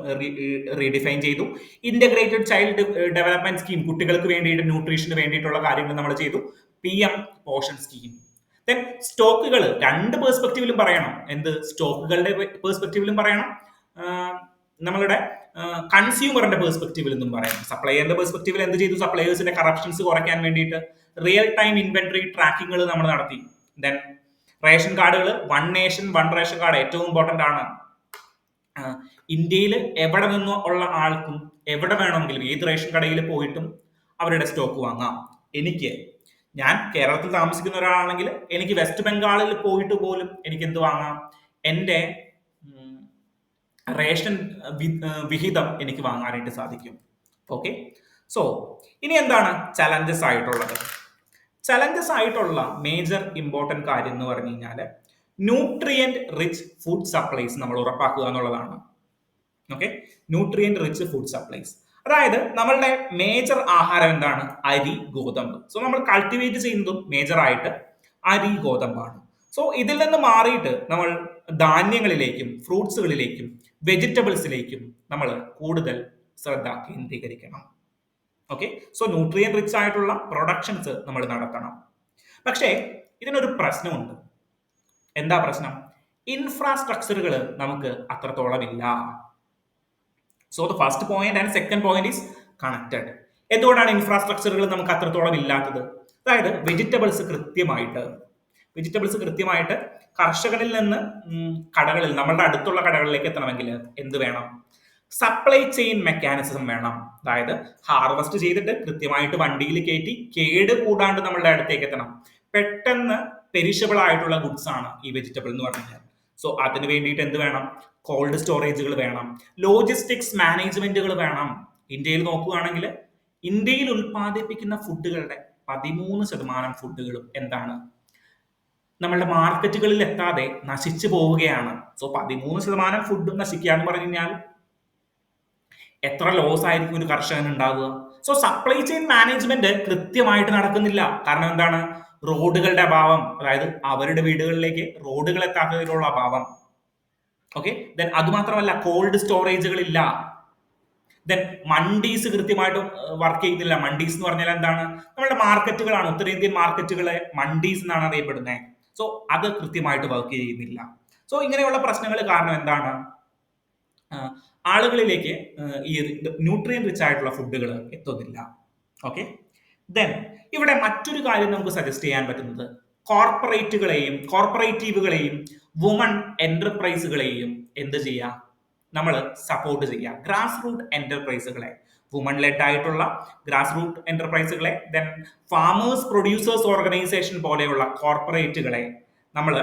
റീഡിഫൈൻ ചെയ്തു. ഇന്റഗ്രേറ്റഡ് ചൈൽഡ് ഡെവലപ്മെന്റ് സ്കീം, കുട്ടികൾക്ക് വേണ്ടിയിട്ട് ന്യൂട്രീഷന് വേണ്ടിയിട്ടുള്ള കാര്യങ്ങൾ നമ്മൾ ചെയ്തു. PM Poshan scheme. ദെൻ സ്റ്റോക്കുകൾ രണ്ട് പേഴ്സ്പെക്റ്റീവിലും പറയണം. എന്ത്? സ്റ്റോക്കുകളുടെ പേഴ്സ്പെക്റ്റീവിലും പറയണം, നമ്മളുടെ കൺസ്യൂമറിന്റെ പേഴ്സ്പെക്റ്റീവിൽ നിന്നും പറയണം. സപ്ലയറിന്റെ പേഴ്സ്പെക്റ്റീവിൽ എന്ത് ചെയ്തു? സപ്ലയേഴ്സിന്റെ കറപ്ഷൻസ് കുറയ്ക്കാൻ വേണ്ടിയിട്ട് റിയൽ ടൈം ഇൻവെന്ററി ട്രാക്കിങ്ങുകൾ നമ്മൾ നടത്തി. ദെൻ റേഷൻ കാർഡുകൾ, one nation one ration card ഏറ്റവും ഇമ്പോർട്ടന്റ് ആണ്. ഇന്ത്യയിൽ എവിടെ നിന്നോ ഉള്ള ആൾക്കും എവിടെ വേണമെങ്കിലും ഏത് റേഷൻ കടയിൽ പോയിട്ടും അവരുടെ സ്റ്റോക്ക് വാങ്ങാം. ഞാൻ കേരളത്തിൽ താമസിക്കുന്ന ഒരാളാണെങ്കിൽ എനിക്ക് വെസ്റ്റ് ബംഗാളിൽ പോയിട്ട് പോലും എനിക്ക് എന്ത് വാങ്ങാം? എൻ്റെ റേഷൻ വിഹിതം എനിക്ക് വാങ്ങാനായിട്ട് സാധിക്കും. ഓക്കെ, സോ ഇനി എന്താണ് ചലഞ്ചസ് ആയിട്ടുള്ളത്? ചലഞ്ചസ് ആയിട്ടുള്ള മേജർ ഇമ്പോർട്ടന്റ് കാര്യം എന്ന് പറഞ്ഞു കഴിഞ്ഞാൽ ന്യൂട്രിയന്റ് റിച്ച് ഫുഡ് സപ്ലൈസ് നമ്മൾ ഉറപ്പാക്കുക എന്നുള്ളതാണ്. Okay, nutrient rich food supplies, അതായത് നമ്മളുടെ മേജർ ആഹാരം എന്താണ്? അരി, ഗോതമ്പ്. സോ നമ്മൾ കൾട്ടിവേറ്റ് ചെയ്യുന്നതും മേജർ ആയിട്ട് അരി, ഗോതമ്പാണ്. സോ ഇതിൽ നിന്ന് മാറിയിട്ട് നമ്മൾ ധാന്യങ്ങളിലേക്കും ഫ്രൂട്ട്സുകളിലേക്കും വെജിറ്റബിൾസിലേക്കും നമ്മൾ കൂടുതൽ ശ്രദ്ധ കേന്ദ്രീകരിക്കണം. ഓക്കെ, സോ ന്യൂട്രിയൻ റിച്ച് ആയിട്ടുള്ള പ്രൊഡക്ഷൻസ് നമ്മൾ നടത്തണം. പക്ഷേ ഇതിനൊരു പ്രശ്നമുണ്ട്. എന്താ പ്രശ്നം? ഇൻഫ്രാസ്ട്രക്ചറുകൾ നമുക്ക് അത്രത്തോളം ഇല്ല. So the first point and second point is connected. എന്തുകൊണ്ടാണ് ഇൻഫ്രാസ്ട്രക്ചറുകൾ നമുക്ക് അത്രത്തോളം ഇല്ലാത്തത്? അതായത് വെജിറ്റബിൾസ് കൃത്യമായിട്ട് കർഷകരിൽ നിന്ന് കടകളിൽ, നമ്മളുടെ അടുത്തുള്ള കടകളിലേക്ക് എത്തണമെങ്കിൽ എന്ത് വേണം? സപ്ലൈ ചെയിൻ മെക്കാനിസം വേണം. അതായത് ഹാർവെസ്റ്റ് ചെയ്തിട്ട് കൃത്യമായിട്ട് വണ്ടിയിൽ കയറ്റി കേട് കൂടാണ്ട് നമ്മളുടെ അടുത്തേക്ക് എത്തണം. പെട്ടെന്ന് പെരിഷബിൾ ആയിട്ടുള്ള ഗുഡ്സ് ആണ് ഈ വെജിറ്റബിൾ എന്ന് പറഞ്ഞാൽ. സോ അതിന് വേണ്ടിയിട്ട് എന്ത് വേണം? കോൾഡ് സ്റ്റോറേജുകൾ വേണം, ലോജിസ്റ്റിക്സ് മാനേജ്മെന്റുകൾ വേണം. ഇന്ത്യയിൽ നോക്കുകയാണെങ്കിൽ ഇന്ത്യയിൽ ഉൽപ്പാദിപ്പിക്കുന്ന ഫുഡുകളുടെ 13% ഫുഡുകളും എന്താണ്? നമ്മളുടെ മാർക്കറ്റുകളിൽ എത്താതെ നശിച്ചു പോവുകയാണ്. സോ 13% ഫുഡും നശിക്കുക എന്ന് പറഞ്ഞു കഴിഞ്ഞാൽ എത്ര ലോസ് ആയിരിക്കും ഒരു കർഷകന് ഉണ്ടാവുക? സോ സപ്ലൈ ചെയിൻ മാനേജ്മെന്റ് കൃത്യമായിട്ട് നടക്കുന്നില്ല. കാരണം എന്താണ്? റോഡുകളുടെ അഭാവം, അതായത് അവരുടെ വീടുകളിലേക്ക് റോഡുകൾ എത്താത്തതിലുള്ള അഭാവം. ഓക്കെ, ദെൻ അതുമാത്രമല്ല കോൾഡ് സ്റ്റോറേജുകൾ ഇല്ല. ദെൻ മണ്ടീസ് കൃത്യമായിട്ട് വർക്ക് ചെയ്യുന്നില്ല. മണ്ടീസ് എന്ന് പറഞ്ഞാൽ എന്താണ്? നമ്മുടെ മാർക്കറ്റുകളാണ്. ഉത്തരേന്ത്യൻ മാർക്കറ്റുകളെ മണ്ടീസ് എന്നാണ് അറിയപ്പെടുന്നത്. സോ അത് കൃത്യമായിട്ട് വർക്ക് ചെയ്യുന്നില്ല. സോ ഇങ്ങനെയുള്ള പ്രശ്നങ്ങൾ കാരണം എന്താണ്? ആളുകളിലേക്ക് ഈ ന്യൂട്രിയൻ റിച്ച് ആയിട്ടുള്ള ഫുഡുകൾ എത്തുന്നില്ല. ഓക്കെ, ദെൻ ഇവിടെ മറ്റൊരു കാര്യം നമുക്ക് സജസ്റ്റ് ചെയ്യാൻ പറ്റുന്നത് കോർപ്പറേറ്റീവുകളെയും വുമൺ എന്റർപ്രൈസുകളെയും എന്ത് ചെയ്യാം? നമ്മൾ സപ്പോർട്ട് ചെയ്യാം. ഗ്രാസ് റൂട്ട് എന്റർപ്രൈസുകളെ, വുമൺ ലെഡ് ആയിട്ടുള്ള ഗ്രാസ് റൂട്ട് എന്റർപ്രൈസുകളെ, ദെൻ ഫാമേഴ്സ് പ്രൊഡ്യൂസേഴ്സ് ഓർഗനൈസേഷൻ പോലെയുള്ള കോർപ്പറേറ്റുകളെ നമ്മൾ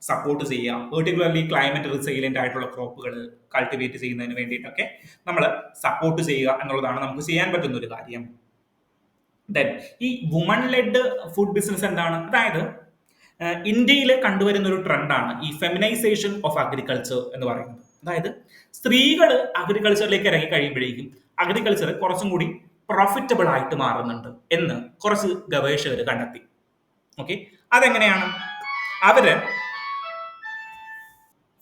സപ്പോർട്ട് ചെയ്യുക. പെർട്ടിക്കുലർലി ക്ലൈമറ്റ് റിസൈലന്റ് ആയിട്ടുള്ള ക്രോപ്പുകൾ കൾട്ടിവേറ്റ് ചെയ്യുന്നതിന് വേണ്ടിയിട്ടൊക്കെ നമ്മൾ സപ്പോർട്ട് ചെയ്യുക എന്നുള്ളതാണ് നമുക്ക് ചെയ്യാൻ പറ്റുന്ന ഒരു കാര്യം. ദെൻ ഈ വുമൺ ലെഡ് ഫുഡ് ബിസിനസ് എന്താണ്? അതായത് ഇന്ത്യയിൽ കണ്ടുവരുന്ന ഒരു ട്രെൻഡാണ് ഈ ഫെമിനൈസേഷൻ ഓഫ് അഗ്രികൾച്ചർ എന്ന് പറയുന്നത്. അതായത് സ്ത്രീകൾ അഗ്രികൾച്ചറിലേക്ക് ഇറങ്ങി കഴിയുമ്പോഴേക്കും അഗ്രികൾച്ചർ കുറച്ചും കൂടി പ്രോഫിറ്റബിൾ ആയിട്ട് മാറുന്നുണ്ട് എന്ന് കുറച്ച് ഗവേഷകർ കണ്ടെത്തി. ഓക്കെ, അതെങ്ങനെയാണ്? അവര്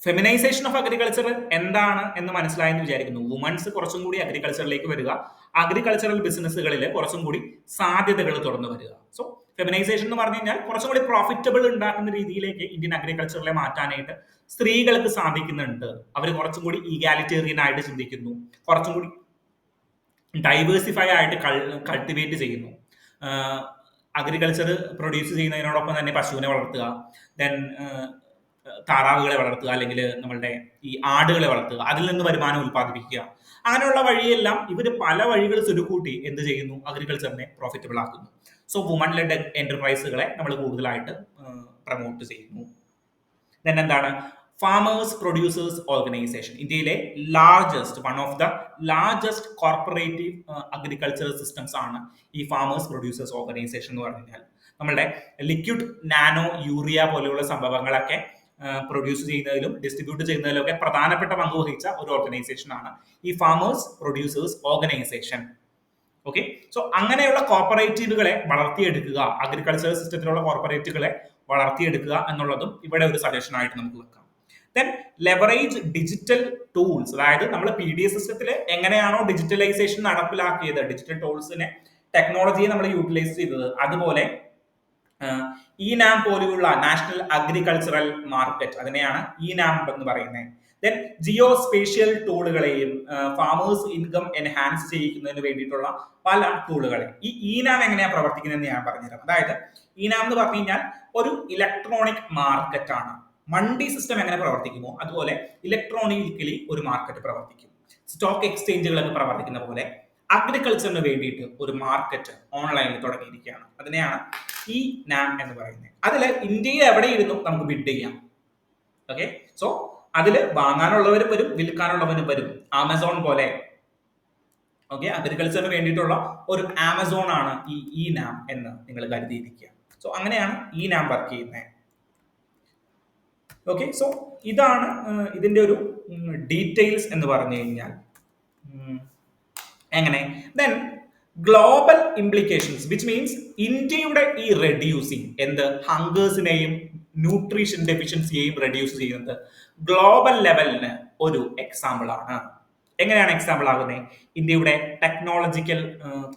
ഫെമിനൈസേഷൻ ഓഫ് അഗ്രികൾച്ചർ എന്താണ് എന്ന് മനസ്സിലായെന്ന് വിചാരിക്കുന്നു. വുമൻസ് കുറച്ചും കൂടി അഗ്രികൾച്ചറിലേക്ക് വരിക, അഗ്രികൾച്ചറൽ ബിസിനസ്സുകളിൽ കുറച്ചും കൂടി സാധ്യതകൾ തുറന്നു വരിക. സോ ഫെമിനൈസേഷൻ എന്ന് പറഞ്ഞു കഴിഞ്ഞാൽ കുറച്ചും കൂടി പ്രോഫിറ്റബിൾ ഉണ്ടാക്കുന്ന രീതിയിലേക്ക് ഇന്ത്യൻ അഗ്രികൾച്ചറിലെ മാറ്റാനായിട്ട് സ്ത്രീകൾക്ക് സാധിക്കുന്നുണ്ട്. അവർ കുറച്ചും കൂടി ഈഗാലിറ്റേറിയൻ ആയിട്ട് ചിന്തിക്കുന്നു, കുറച്ചും കൂടി ഡൈവേഴ്സിഫൈ ആയിട്ട് കൾട്ടിവേറ്റ് ചെയ്യുന്നു. അഗ്രികൾച്ചർ പ്രൊഡ്യൂസ് ചെയ്യുന്നതിനോടൊപ്പം തന്നെ പശുവിനെ വളർത്തുക, ദെൻ താറാവുകളെ വളർത്തുക, അല്ലെങ്കിൽ നമ്മളുടെ ഈ ആടുകളെ വളർത്തുക, അതിൽ നിന്ന് വരുമാനം ഉൽപ്പാദിപ്പിക്കുക. അങ്ങനെയുള്ള വഴിയെല്ലാം ഇവർ പല വഴികൾ സ്വരുക്കൂട്ടി എന്ത് ചെയ്യുന്നു? അഗ്രികൾച്ചറിനെ പ്രോഫിറ്റബിൾ ആക്കുന്നു. സോ വുമൺ ലെഡ് എന്റർപ്രൈസുകളെ നമ്മൾ കൂടുതലായിട്ട് പ്രൊമോട്ട് ചെയ്യുന്നു. ദെൻ എന്താണ്? ഫാമേഴ്സ് പ്രൊഡ്യൂസേഴ്സ് ഓർഗനൈസേഷൻ, ഇന്ത്യയിലെ one of the largest corporative agricultural systems ആണ് ഈ ഫാമേഴ്സ് പ്രൊഡ്യൂസേഴ്സ് ഓർഗനൈസേഷൻ എന്ന് പറഞ്ഞു കഴിഞ്ഞാൽ. നമ്മളുടെ ലിക്വിഡ് നാനോ യൂറിയ പോലെയുള്ള സംഭവങ്ങളൊക്കെ പ്രൊഡ്യൂസ് ചെയ്യുന്നതിലും ഡിസ്ട്രിബ്യൂട്ട് ചെയ്യുന്നതിലും ഒക്കെ പ്രധാനപ്പെട്ട പങ്ക് വഹിച്ച ഒരു ഓർഗനൈസേഷൻ ആണ് ഈ farmers producers organisation. Okay, so അങ്ങനെയുള്ള കോർപ്പറേറ്റീവുകളെ വളർത്തിയെടുക്കുക, അഗ്രികൾച്ചറൽ സിസ്റ്റത്തിലുള്ള കോർപ്പറേറ്റുകളെ വളർത്തിയെടുക്കുക എന്നുള്ളതും ഇവിടെ ഒരു സജഷൻ ആയിട്ട് നമുക്ക് വെക്കാം. ദെൻ ലെവറേജ് ഡിജിറ്റൽ ടൂൾസ്, അതായത് നമ്മൾ PDS സിസ്റ്റത്തിൽ എങ്ങനെയാണോ ഡിജിറ്റലൈസേഷൻ നടപ്പിലാക്കിയത്, ഡിജിറ്റൽ ടൂൾസിനെ ടെക്നോളജിയെ നമ്മൾ യൂട്ടിലൈസ് ചെയ്തത്, അതുപോലെ ഇനാം പോലെയുള്ള നാഷണൽ അഗ്രികൾച്ചറൽ മാർക്കറ്റ്, അതിനെയാണ് ഇനാം എന്ന് പറയുന്നത്. ദെൻ ജിയോ സ്പേഷ്യൽ ടൂളുകളെയും ഫാമേഴ്സ് ഇൻകം എൻഹാൻസ് ചെയ്യിക്കുന്നതിന് വേണ്ടിയിട്ടുള്ള പല ടൂളുകളെ ഈ ഇനാം എങ്ങനെയാണ് പ്രവർത്തിക്കുന്നതെന്ന് ഞാൻ പറഞ്ഞുതരാം. അതായത് ഇനാം എന്ന് പറഞ്ഞു കഴിഞ്ഞാൽ ഒരു ഇലക്ട്രോണിക് മാർക്കറ്റ് ആണ്. മണ്ടി സിസ്റ്റം എങ്ങനെ പ്രവർത്തിക്കുമോ അതുപോലെ ഇലക്ട്രോണിക്കലി ഒരു മാർക്കറ്റ് പ്രവർത്തിക്കും. സ്റ്റോക്ക് എക്സ്ചേഞ്ചുകളൊക്കെ പ്രവർത്തിക്കുന്ന പോലെ അഗ്രികൾച്ചറിന് വേണ്ടിയിട്ട് ഒരു മാർക്കറ്റ് ഓൺലൈനിൽ തുടങ്ങിയിരിക്കുകയാണ്. അതിനെയാണ് ഈ നാം എന്ന് പറയുന്നത്. അതിൽ ഇന്ത്യയിൽ എവിടെ ഇരുന്നും നമുക്ക് ബിഡ് ചെയ്യാം. ഓക്കെ, സോ അതിൽ വാങ്ങാനുള്ളവരും വരും, വിൽക്കാനുള്ളവരും വരും. ആമസോൺ പോലെ ഓക്കെ, അഗ്രികൾച്ചറിന് വേണ്ടിയിട്ടുള്ള ഒരു ആമസോൺ ആണ് ഈ നാം എന്ന് നിങ്ങൾ കരുതിയിരിക്കുക. സോ അങ്ങനെയാണ് ഈ നാം വർക്ക് ചെയ്യുന്നത്. ഓക്കെ, സോ ഇതാണ് ഇതിന്റെ ഒരു ഡീറ്റെയിൽസ് എന്ന് പറഞ്ഞു കഴിഞ്ഞാൽ. എങ്ങനെ? Then global implications, which means ഇന്ത്യയുടെ ഈ റെഡ്യൂസിങ് ഹങ്കേഴ്സിനെയും ന്യൂട്രീഷൻ ഡെഫിഷ്യൻസിയെയും റെഡ്യൂസ് ചെയ്യുന്നത് ഗ്ലോബൽ ലെവലിന് ഒരു എക്സാമ്പിൾ ആണ്. എങ്ങനെയാണ് എക്സാമ്പിൾ ആകുന്നത്? ഇന്ത്യയുടെ ടെക്നോളജിക്കൽ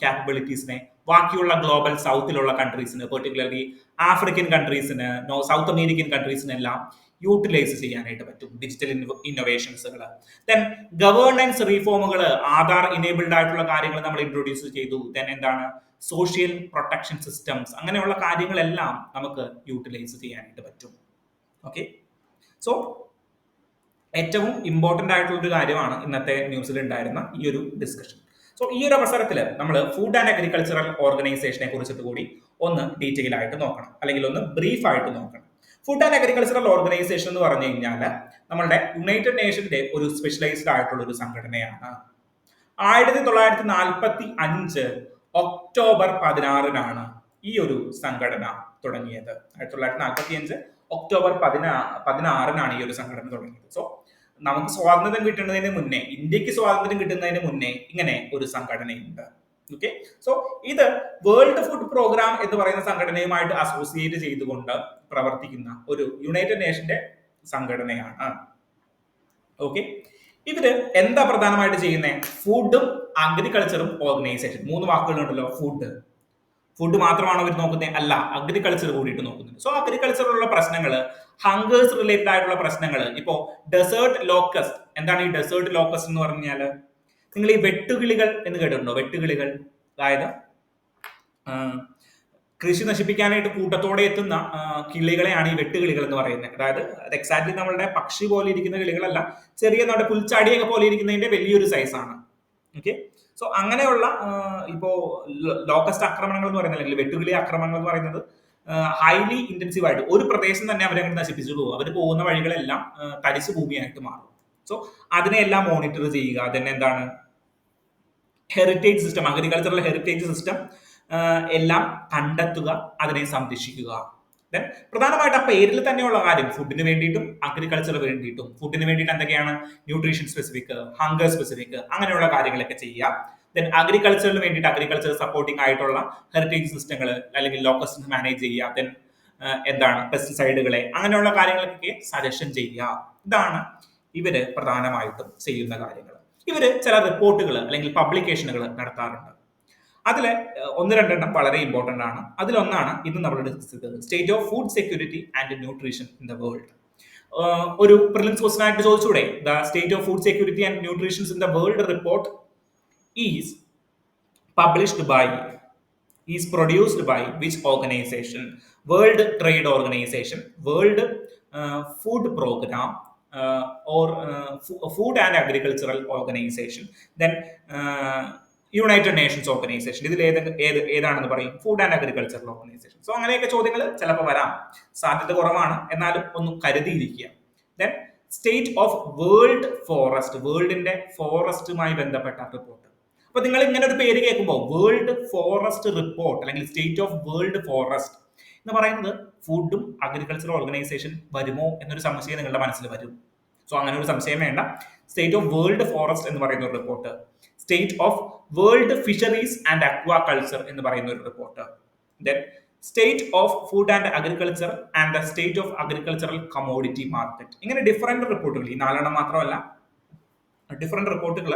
ക്യാപ്പബിലിറ്റീസിനെ ബാക്കിയുള്ള ഗ്ലോബൽ സൗത്തിലുള്ള കൺട്രീസിന്, പെർട്ടിക്കുലർലി ആഫ്രിക്കൻ കൺട്രീസിന്, സൗത്ത് അമേരിക്കൻ കൺട്രീസിനെല്ലാം യൂട്ടിലൈസ് ചെയ്യാനായിട്ട് പറ്റും ഡിജിറ്റൽ ഇന്നോവേഷൻസുകൾ. ദെൻ ഗവേണൻസ് റീഫോമുകൾ, ആധാർ ഇനേബിൾഡ് ആയിട്ടുള്ള കാര്യങ്ങൾ നമ്മൾ ഇൻട്രൊഡ്യൂസ് ചെയ്തു. ദെൻ എന്താണ്? സോഷ്യൽ പ്രൊട്ടക്ഷൻ സിസ്റ്റംസ്, അങ്ങനെയുള്ള കാര്യങ്ങളെല്ലാം നമുക്ക് യൂട്ടിലൈസ് ചെയ്യാനായിട്ട് പറ്റും. ഓക്കെ, സോ ഏറ്റവും ഇമ്പോർട്ടന്റ് ആയിട്ടുള്ള ഒരു കാര്യമാണ് ഇന്നത്തെ ന്യൂസിൽ ഉണ്ടായിരുന്ന ഈ ഒരു ഡിസ്കഷൻ. സോ ഈ ഒരു അവസരത്തിൽ നമ്മൾ ഫുഡ് ആൻഡ് അഗ്രികൾച്ചറൽ ഓർഗനൈസേഷനെ കുറിച്ചിട്ട് കൂടി ഒന്ന് ഡീറ്റെയിൽ ആയിട്ട് നോക്കണം, അല്ലെങ്കിൽ ഒന്ന് ബ്രീഫ് ആയിട്ട് നോക്കണം. ഫുഡ് ആൻഡ് അഗ്രികൾച്ചറൽ ഓർഗനൈസേഷൻ എന്ന് പറഞ്ഞു കഴിഞ്ഞാൽ നമ്മളുടെ യുണൈറ്റഡ് നേഷന്റെ ഒരു സ്പെഷ്യലൈസ്ഡ് ആയിട്ടുള്ള ഒരു സംഘടനയാണ്. 1945 ഒക്ടോബർ 16 ഈ ഒരു സംഘടന തുടങ്ങിയത്. 1945 ഒക്ടോബർ 16 ഈ ഒരു സംഘടന തുടങ്ങിയത്. സോ നമുക്ക് സ്വാതന്ത്ര്യം കിട്ടുന്നതിന് മുന്നേ, ഇന്ത്യക്ക് സ്വാതന്ത്ര്യം കിട്ടുന്നതിന് മുന്നേ ഇങ്ങനെ ഒരു സംഘടനയുണ്ട്. ഓക്കെ, സോ ഇത് വേൾഡ് ഫുഡ് പ്രോഗ്രാം എന്ന് പറയുന്ന സംഘടനയുമായിട്ട് അസോസിയേറ്റ് ചെയ്തുകൊണ്ട് പ്രവർത്തിക്കുന്ന ഒരു യുണൈറ്റഡ് നേഷന്റെ സംഘടനയാണ്. ഓക്കെ, ഇതില് എന്താ പ്രധാനമായിട്ട് ചെയ്യുന്നത്? ഫുഡും അഗ്രികൾച്ചറും ഓർഗനൈസേഷൻ. 3 വാക്കുകളുണ്ടല്ലോ. ഫുഡ് മാത്രമാണ് അവർ നോക്കുന്നത്? അല്ല, അഗ്രികൾച്ചർ കൂടിയിട്ട് നോക്കുന്നുണ്ട്. സോ അഗ്രികൾച്ചറിലുള്ള പ്രശ്നങ്ങൾ, ഹങ്കേഴ്സ് റിലേറ്റഡ് ആയിട്ടുള്ള പ്രശ്നങ്ങൾ. ഇപ്പോ ഡെസേർട്ട് ലോക്കസ്റ്റ്. എന്താണ് ഈ ഡെസേർട്ട് ലോക്കസ്റ്റ് എന്ന് പറഞ്ഞാൽ? നിങ്ങൾ ഈ വെട്ടുകിളികൾ എന്ന് കേട്ടിട്ടുണ്ടോ? വെട്ടുകിളികൾ, അതായത് കൃഷി നശിപ്പിക്കാനായിട്ട് കൂട്ടത്തോടെ എത്തുന്ന കിളികളെയാണ് ഈ വെട്ടുകിളികൾ എന്ന് പറയുന്നത്. അതായത് അത് എക്സാക്ട്ലി നമ്മളുടെ പക്ഷി പോലെ ഇരിക്കുന്ന കിളികളല്ല, ചെറിയ നമ്മുടെ പുൽച്ചാടിയൊക്കെ പോലെ ഇരിക്കുന്നതിന്റെ വലിയൊരു സൈസാണ്. ഓക്കെ, സോ അങ്ങനെയുള്ള ഇപ്പോ ലോക്കസ്റ്റ് ആക്രമണങ്ങൾ എന്ന് പറയുന്നത്, അല്ലെങ്കിൽ വെട്ടുകിളി ആക്രമണങ്ങൾ എന്ന് പറയുന്നത് ഹൈലി ഇന്റൻസീവ് ആയിട്ട് ഒരു പ്രദേശം തന്നെ അവരങ്ങനെ നശിപ്പിച്ചു പോകും. അവർ പോകുന്ന വഴികളെല്ലാം തരിശു ഭൂമിയായിട്ട് മാറും. സോ അതിനെല്ലാം മോണിറ്റർ ചെയ്യുക. അതന്നെ എന്താണ് heritage system, agricultural heritage system എല്ലാം കണ്ടെത്തുക, അതിനെ സംരക്ഷിക്കുക. ദെൻ പ്രധാനമായിട്ട് ആ പേരിൽ തന്നെയുള്ള കാര്യം ഫുഡിന് വേണ്ടിയിട്ടും അഗ്രികൾച്ചർ വേണ്ടിയിട്ടും. ഫുഡിന് വേണ്ടിയിട്ട് എന്തൊക്കെയാണ്? ന്യൂട്രീഷൻ സ്പെസിഫിക്, ഹങ്കർ സ്പെസിഫിക്, അങ്ങനെയുള്ള കാര്യങ്ങളൊക്കെ ചെയ്യുക. ദെൻ അഗ്രികൾച്ചറിന് വേണ്ടിയിട്ട് അഗ്രികൾച്ചർ സപ്പോർട്ടിംഗ് ആയിട്ടുള്ള ഹെറിറ്റേജ് സിസ്റ്റങ്ങൾ അല്ലെങ്കിൽ ലോക്കസ്റ്റ് മാനേജ് ചെയ്യുക. ദെൻ എന്താണ് പെസ്റ്റിസൈഡുകളെ, അങ്ങനെയുള്ള കാര്യങ്ങളൊക്കെ സജഷൻ ചെയ്യുക. ഇതാണ് ഇവര് പ്രധാനമായിട്ടും ചെയ്യുന്ന കാര്യങ്ങൾ. ഇവര് ചില റിപ്പോർട്ടുകൾ അല്ലെങ്കിൽ പബ്ലിക്കേഷനുകൾ നടത്താറുണ്ട്. അതിലെ ഒന്ന് രണ്ടെണ്ണം വളരെ ഇമ്പോർട്ടന്റ് ആണ്. അതിലൊന്നാണ് ഇന്ന് നമ്മൾ ഡിസ്കസ് ചെയ്തത്, state of food security and nutrition in the world. ഒരു പ്രിലിംസ് ക്വസ്റ്റൻ ആയിട്ട് ചോദിച്ചൂടെ, the state of food security and nutrition in the world report is published by, is produced by which organization? World Trade Organization, World Food Program, or Food and Agricultural Organization, then united nations organization. ഇതിൽ ഏതാണെന്ന് പറയും? Food and agricultural organization. So അങ്ങനെയൊക്കെ ചോദ്യങ്ങൾ ചിലപ്പോൾ വരാം, സാധ്യത കുറവാണ്, എന്നാലും ഒന്ന് കരുതിയിരിക്കുക. Then state of world forest, വേൾഡിന്റെ ഫോറസ്റ്റുമായി ബന്ധപ്പെട്ട റിപ്പോർട്ട്. അപ്പൊ നിങ്ങൾ ഇങ്ങനെ ഒരു പേര് കേൾക്കുമ്പോൾ വേൾഡ് ഫോറസ്റ്റ് റിപ്പോർട്ട് അല്ലെങ്കിൽ സ്റ്റേറ്റ് ഓഫ് വേൾഡ് ഫോറസ്റ്റ് എന്ന് പറയുന്നത് ഫുഡും അഗ്രികൾച്ചറൽ ഓർഗനൈസേഷൻ വരുമോ എന്നൊരു സംശയം നിങ്ങളുടെ മനസ്സിൽ വരും. സോ അങ്ങനെ ഒരു സംശയം വേണ്ട. സ്റ്റേറ്റ് ഓഫ് വേൾഡ് ഫോറസ്റ്റ് എന്ന് പറയുന്ന ഒരു report, state of world fisheries and aquaculture എന്ന് പറയുന്ന ഒരു report, then state of food and agriculture and the state of agricultural commodity market. ഇങ്ങനെ ഡിഫറെന്റ് റിപ്പോർട്ടുകൾ, ഈ 4 എണ്ണം മാത്രമല്ല, ഡിഫറെന്റ് റിപ്പോർട്ടുകൾ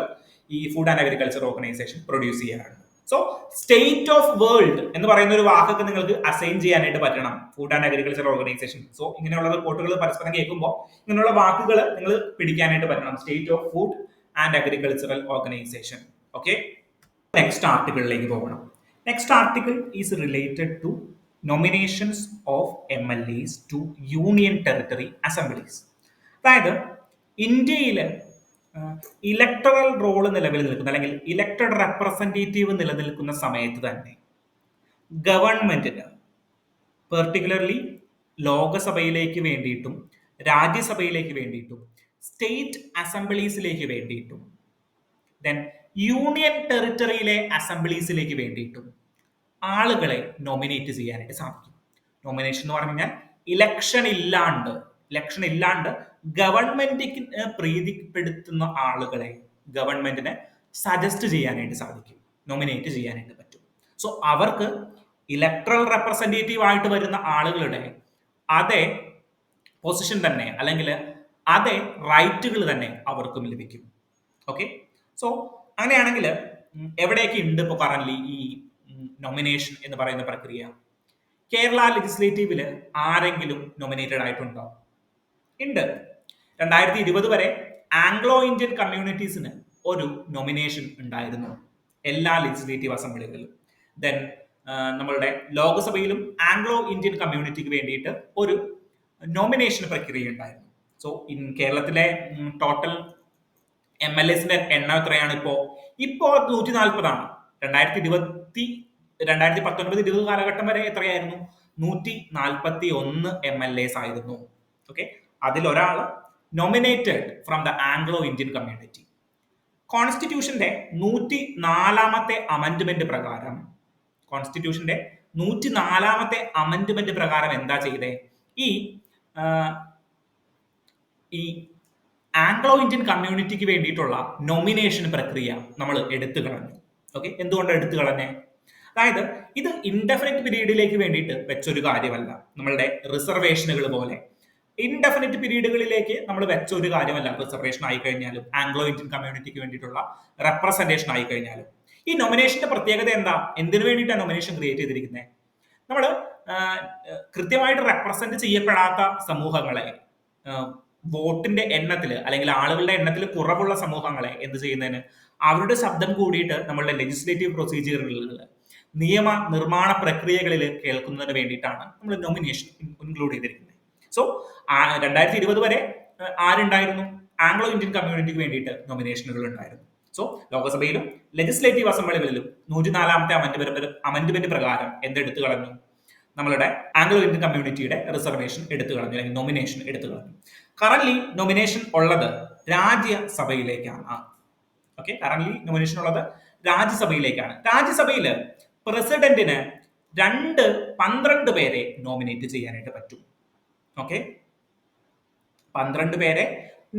ഈ food and agriculture organisation produce ചെയ്യാറുണ്ട്. സോ സ്റ്റേറ്റ് ഓഫ് വേൾഡ് എന്ന് പറയുന്ന ഒരു വാക്കൊക്കെ നിങ്ങൾക്ക് അസൈൻ ചെയ്യാനായിട്ട് പറ്റണം, food and agriculture organisation. So ഇങ്ങനെയുള്ള റിപ്പോർട്ടുകൾ പരസ്പരം കേൾക്കുമ്പോൾ ഇങ്ങനെയുള്ള വാക്കുകൾ നിങ്ങൾ പിടിക്കാനായിട്ട് പറ്റണം, state of food and agricultural organization. Okay, next ആർട്ടിക്കിളിലേക്ക് പോകണം. Next article is related to nominations of MLAs to union territory assemblies. അതായത് ഇന്ത്യയിൽ ഇലക്ടറൽ റോള് നിലവിൽ നിൽക്കുന്ന അല്ലെങ്കിൽ ഇലക്ടഡ് റെപ്രസെന്റേറ്റീവ് നിലനിൽക്കുന്ന സമയത്ത് തന്നെ ഗവൺമെന്റിന് പെർട്ടിക്കുലർലി ലോകസഭയിലേക്ക് വേണ്ടിയിട്ടും രാജ്യസഭയിലേക്ക് വേണ്ടിയിട്ടും സ്റ്റേറ്റ് അസംബ്ലീസിലേക്ക് വേണ്ടിയിട്ടും ദെൻ യൂണിയൻ ടെറിട്ടറിയിലെ അസംബ്ലീസിലേക്ക് വേണ്ടിയിട്ടും ആളുകളെ നോമിനേറ്റ് ചെയ്യാനായിട്ട് സാധിക്കും. നോമിനേഷൻ എന്ന് പറഞ്ഞു കഴിഞ്ഞാൽ ഇലക്ഷൻ ഇല്ലാണ്ട് ഗവൺമെന്റിന് പ്രീതിപ്പെടുത്തുന്ന ആളുകളെ ഗവൺമെന്റിന് സജസ്റ്റ് ചെയ്യാനായിട്ട് സാധിക്കും, നോമിനേറ്റ് ചെയ്യാനായിട്ട് പറ്റും. സോ അവർക്ക് ഇലക്ട്രൽ റെപ്രസെന്റേറ്റീവ് ആയിട്ട് വരുന്ന ആളുകളുടെ അതേ പൊസിഷൻ തന്നെ അല്ലെങ്കിൽ അതേ റൈറ്റുകൾ തന്നെ അവർക്കും ലഭിക്കും. ഓക്കെ, സോ അങ്ങനെയാണെങ്കിൽ എവിടെയൊക്കെ ഉണ്ട് ഇപ്പോൾ കറന്റ് ഈ നോമിനേഷൻ എന്ന് പറയുന്ന പ്രക്രിയ? കേരള ലെജിസ്ലേറ്റീവില് ആരെങ്കിലും നോമിനേറ്റഡ് ആയിട്ടുണ്ടോ? ഉണ്ട്. 2020 വരെ ആംഗ്ലോ ഇന്ത്യൻ കമ്മ്യൂണിറ്റീസിന് ഒരു നോമിനേഷൻ ഉണ്ടായിരുന്നു എല്ലാ ലെജിസ്ലേറ്റീവ് അസംബ്ലികളിലും. ദെൻ നമ്മളുടെ ലോകസഭയിലും ആംഗ്ലോ ഇന്ത്യൻ കമ്മ്യൂണിറ്റിക്ക് വേണ്ടിയിട്ട് ഒരു നോമിനേഷൻ പ്രക്രിയ ഉണ്ടായിരുന്നു. സോ കേരളത്തിലെ ടോട്ടൽ MLAസിന്റെ എണ്ണം എത്രയാണ്? ഇപ്പോ 140 2019-20 കാലഘട്ടം വരെ എത്രയായിരുന്നു? 141 MLAs ആയിരുന്നു. ഓക്കെ, അതിലൊരാൾ nominated from the Anglo Indian community. കോൺസ്റ്റിറ്റ്യൂഷന്റെ 104ാമത്തെ അമെന്റ്മെന്റ് പ്രകാരം എന്താ ചെയ്തേ? ഈ ആംഗ്ലോ ഇന്ത്യൻ കമ്മ്യൂണിറ്റിക്ക് വേണ്ടിയിട്ടുള്ള നോമിനേഷൻ പ്രക്രിയ നമ്മൾ എടുത്തു കളഞ്ഞു. ഓക്കെ, എന്തുകൊണ്ടാണ് എടുത്തു കളഞ്ഞേ? അതായത് ഇത് ഇൻഡെഫിനിറ്റ് പീരീഡിലേക്ക് വേണ്ടിയിട്ട് വെച്ചൊരു കാര്യമല്ല. നമ്മളുടെ റിസർവേഷനുകൾ പോലെ ഇൻഡെഫിനിറ്റ് പീരീഡുകളിലേക്ക് നമ്മൾ വെച്ച ഒരു കാര്യമല്ല. റിസർവേഷൻ ആയി കഴിഞ്ഞാലും ആംഗ്ലോ ഇന്ത്യൻ കമ്മ്യൂണിറ്റിക്ക് വേണ്ടിയിട്ടുള്ള റെപ്രസെന്റേഷൻ ആയി കഴിഞ്ഞാലും ഈ നോമിനേഷന്റെ പ്രത്യേകത എന്താ? എന്തിനു വേണ്ടിയിട്ടാണ് നോമിനേഷൻ ക്രിയേറ്റ് ചെയ്തിരിക്കുന്നത്? നമ്മൾ കൃത്യമായിട്ട് റെപ്രസെന്റ് ചെയ്യപ്പെടാത്ത സമൂഹങ്ങളെ, വോട്ടിന്റെ എണ്ണത്തിൽ അല്ലെങ്കിൽ ആളുകളുടെ എണ്ണത്തിൽ കുറവുള്ള സമൂഹങ്ങളെ എന്ത് ചെയ്യുന്നതിന് അവരുടെ ശബ്ദം കൂടിയിട്ട് നമ്മളുടെ ലെജിസ്ലേറ്റീവ് പ്രൊസീജിയറുകളിൽ, നിയമ നിർമ്മാണ പ്രക്രിയകളിൽ കേൾക്കുന്നതിന് വേണ്ടിയിട്ടാണ് നമ്മൾ നോമിനേഷൻ ഇൻക്ലൂഡ് ചെയ്തിരിക്കുന്നത്. സോ 2020 വരെ ആരുണ്ടായിരുന്നു? ആംഗ്ലോ ഇന്ത്യൻ കമ്മ്യൂണിറ്റിക്ക് വേണ്ടിയിട്ട് നോമിനേഷനുകൾ ഉണ്ടായിരുന്നു. സോ ലോകസഭയിലും ലെജിസ്ലേറ്റീവ് അസംബ്ലികളിലും 104ാമത്തെ അമെന്റ്മെന്റ് പ്രകാരം എന്തെടുത്തു കളഞ്ഞു? നമ്മളുടെ ആംഗ്ലോ ഇന്ത്യൻ കമ്മ്യൂണിറ്റിയുടെ റിസർവേഷൻ എടുത്തു കളഞ്ഞു, അല്ലെങ്കിൽ നോമിനേഷൻ എടുത്തു കളഞ്ഞു. കറന്റ് നോമിനേഷൻ ഉള്ളത് രാജ്യസഭയിലേക്കാണ്. ഓക്കെ, കറന്റ് നോമിനേഷൻ ഉള്ളത് രാജ്യസഭയിലേക്കാണ്. രാജ്യസഭയിൽ പ്രസിഡന്റിന് 12 പേരെ നോമിനേറ്റ് ചെയ്യാനായിട്ട് പറ്റും. ഓക്കെ, 12 പേരെ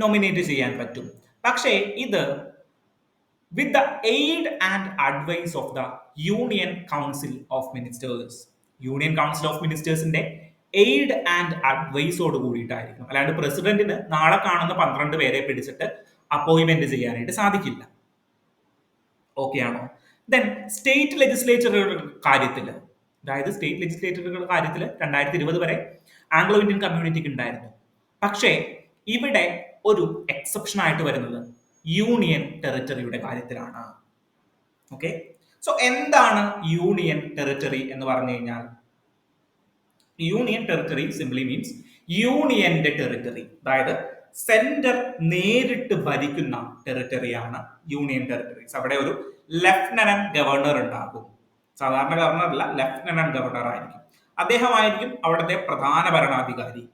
നോമിനേറ്റ് ചെയ്യാൻ പറ്റും. പക്ഷേ ഇത് with the aid and advice of the Union Council of Ministers. Union council of മിനിസ്റ്റേഴ്സിന്റെ എയ്ഡ് ആൻഡ് അഡ്വൈസോട് കൂടിയിട്ടായിരിക്കും. അല്ലാണ്ട് പ്രസിഡന്റിന് നാളെ കാണുന്ന 12 പേരെ പിടിച്ചിട്ട് അപ്പോയിന്റ്മെന്റ് ചെയ്യാനായിട്ട് സാധിക്കില്ല. ഓക്കെ ആണോ? ദെൻ സ്റ്റേറ്റ് ലെജിസ്ലേച്ചറുകളുടെ കാര്യത്തിൽ, അതായത് സ്റ്റേറ്റ് ലെജിസ്ലേച്ചറുകളുടെ കാര്യത്തിൽ 2020 വരെ ആംഗ്ലോ ഇന്ത്യൻ കമ്മ്യൂണിറ്റിക്ക് ഉണ്ടായിരുന്നു. പക്ഷേ ഇവിടെ ഒരു എക്സെപ്ഷൻ ആയിട്ട് വരുന്നത് യൂണിയൻ ടെറിട്ടറിയുടെ കാര്യത്തിലാണ്. ഓക്കെ, സോ എന്താണ് യൂണിയൻ ടെറിട്ടറി എന്ന് പറഞ്ഞു കഴിഞ്ഞാൽ, യൂണിയൻ ടെറിട്ടറി സിംപ്ലി മീൻസ് യൂണിയന്റെ ടെറിട്ടറി, അതായത് സെന്റർ നേരിട്ട് ഭരിക്കുന്ന ടെറിട്ടറിയാണ് യൂണിയൻ ടെറിട്ടറീസ്. അവിടെ ഒരു ലെഫ്റ്റനന്റ് ഗവർണർ ഉണ്ടാകും. സാധാരണ ഗവർണർ അല്ല, ലെഫ്റ്റനന്റ് ഗവർണർ ആയിരിക്കും. അദ്ദേഹമായിരിക്കും അവിടുത്തെ പ്രധാന ഭരണാധികാരി.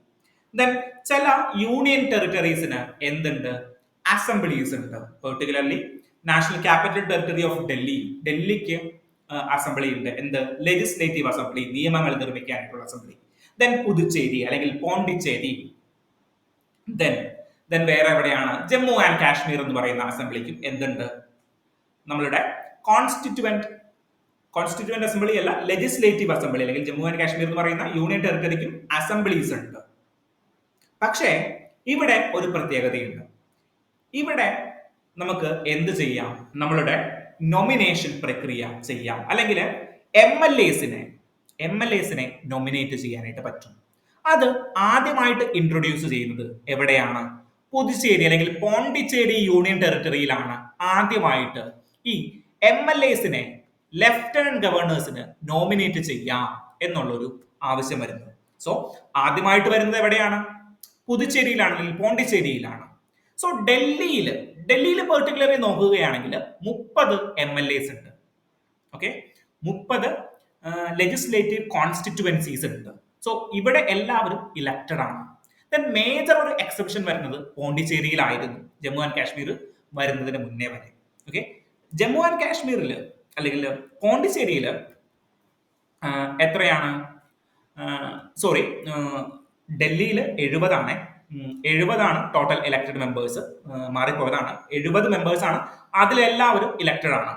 ദെൻ ചില യൂണിയൻ ടെറിട്ടറീസിന് എന്തുണ്ട്? അസംബ്ലീസ് ഉണ്ട്. Particularly national capital territory of Delhi, ഡൽഹിക്ക് അസംബ്ലി ഉണ്ട്. എന്ത്? ലെജിസ്ലേറ്റീവ് അസംബ്ലി, നിയമങ്ങൾ നിർമ്മിക്കാനായിട്ടുള്ള അസംബ്ലി. ദെൻ പുതുച്ചേരി അല്ലെങ്കിൽ പോണ്ടിച്ചേരി. ദെൻ വേറെ എവിടെയാണ്? ജമ്മു ആൻഡ് കാശ്മീർ എന്ന് പറയുന്ന അസംബ്ലിക്കും എന്തുണ്ട്? നമ്മളുടെ കോൺസ്റ്റിറ്റ്യൂവന്റ് അസംബ്ലി അല്ല, ലെജിസ്ലേറ്റീവ് അസംബ്ലി അല്ലെങ്കിൽ ജമ്മു ആൻഡ് കാശ്മീർ എന്ന് പറയുന്ന യൂണിയൻ ടെറിട്ടറിക്കും അസംബ്ലീസ് ഉണ്ട്. പക്ഷേ ഇവിടെ ഒരു പ്രത്യേകതയുണ്ട്. ഇവിടെ നമുക്ക് എന്ത് ചെയ്യാം? നമ്മളുടെ നൊമിനേഷൻ പ്രക്രിയ ചെയ്യാം, അല്ലെങ്കിൽ എം എൽ എസിനെ നോമിനേറ്റ് ചെയ്യാനായിട്ട് പറ്റും. അത് ആദ്യമായിട്ട് ഇൻട്രൊഡ്യൂസ് ചെയ്യുന്നത് എവിടെയാണ്? പുതുച്ചേരി അല്ലെങ്കിൽ പോണ്ടിച്ചേരി യൂണിയൻ ടെറിട്ടറിയിലാണ് ആദ്യമായിട്ട് ഈ എം എൽ എസിനെ ലെഫ്റ്റനന്റ് ഗവർണേഴ്സിന് നോമിനേറ്റ് ചെയ്യാം എന്നുള്ളൊരു ആവശ്യം വരുന്നത്. സോ ആദ്യമായിട്ട് വരുന്നത് എവിടെയാണ്? പുതുച്ചേരിയിലാണ് അല്ലെങ്കിൽ പോണ്ടിച്ചേരിയിലാണ്. സോ ഡൽഹിയിൽ പെർട്ടിക്കുലർലി നോക്കുകയാണെങ്കിൽ 30 MLAs ഉണ്ട്. ഓക്കെ, 30 ലെജിസ്ലേറ്റീവ് കോൺസ്റ്റിറ്റ്യുവൻസീസ് ഉണ്ട്. സോ ഇവിടെ എല്ലാവരും ഇലക്റ്റഡ് ആണ്. ദെൻ മേജർ ഒരു എക്സെപ്ഷൻ വരുന്നത് പോണ്ടിച്ചേരിയിലായിരുന്നു, ജമ്മു ആൻഡ് കാശ്മീർ വരുന്നതിന് മുന്നേ വരെ. ഓക്കെ, ജമ്മു ആൻഡ് കാശ്മീരിൽ അല്ലെങ്കിൽ പോണ്ടിച്ചേരിയിൽ എത്രയാണ്? സോറി, ഡൽഹിയിൽ 70 ടോട്ടൽ ഇലക്ടഡ് മെമ്പേഴ്സ്. മാറിപ്പോയതാണ്, 70 മെമ്പേഴ്സ് ആണ്. അതിലെല്ലാവരും ഇലക്ടഡ് ആണ്.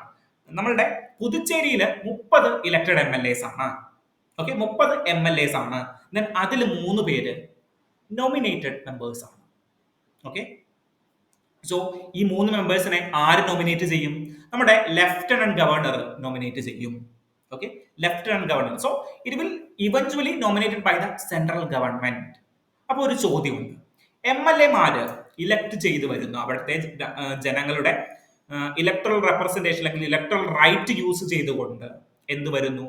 നമ്മളുടെ പുതുച്ചേരിയിൽ 30 ഇലക്ടഡ് MLAs ആണ്. ഓക്കെ, 30 MLAs ആണ്. ദെൻ അതിൽ 3 പേര് നോമിനേറ്റഡ് മെമ്പേഴ്സ് ആണ്. ഓക്കെ, സോ ഈ 3 മെമ്പേഴ്സിനെ ആര് നോമിനേറ്റ് ചെയ്യും? നമ്മുടെ ലെഫ്റ്റനന്റ് ഗവർണർ നോമിനേറ്റ് ചെയ്യും. Okay, lieutenant governor. So it will eventually nominated by the central government. അപ്പോൾ ഒരു ചോദ്യമുണ്ട്, MLAമാര് ഇലക്ട് ചെയ്ത് വരുന്നു, അവിടുത്തെ ജനങ്ങളുടെ ഇലക്ട്രൽ റെപ്രസെന്റേഷൻ അല്ലെങ്കിൽ ഇലക്ട്രൽ റൈറ്റ് യൂസ് ചെയ്തുകൊണ്ട് എന്ത് വരുന്നു?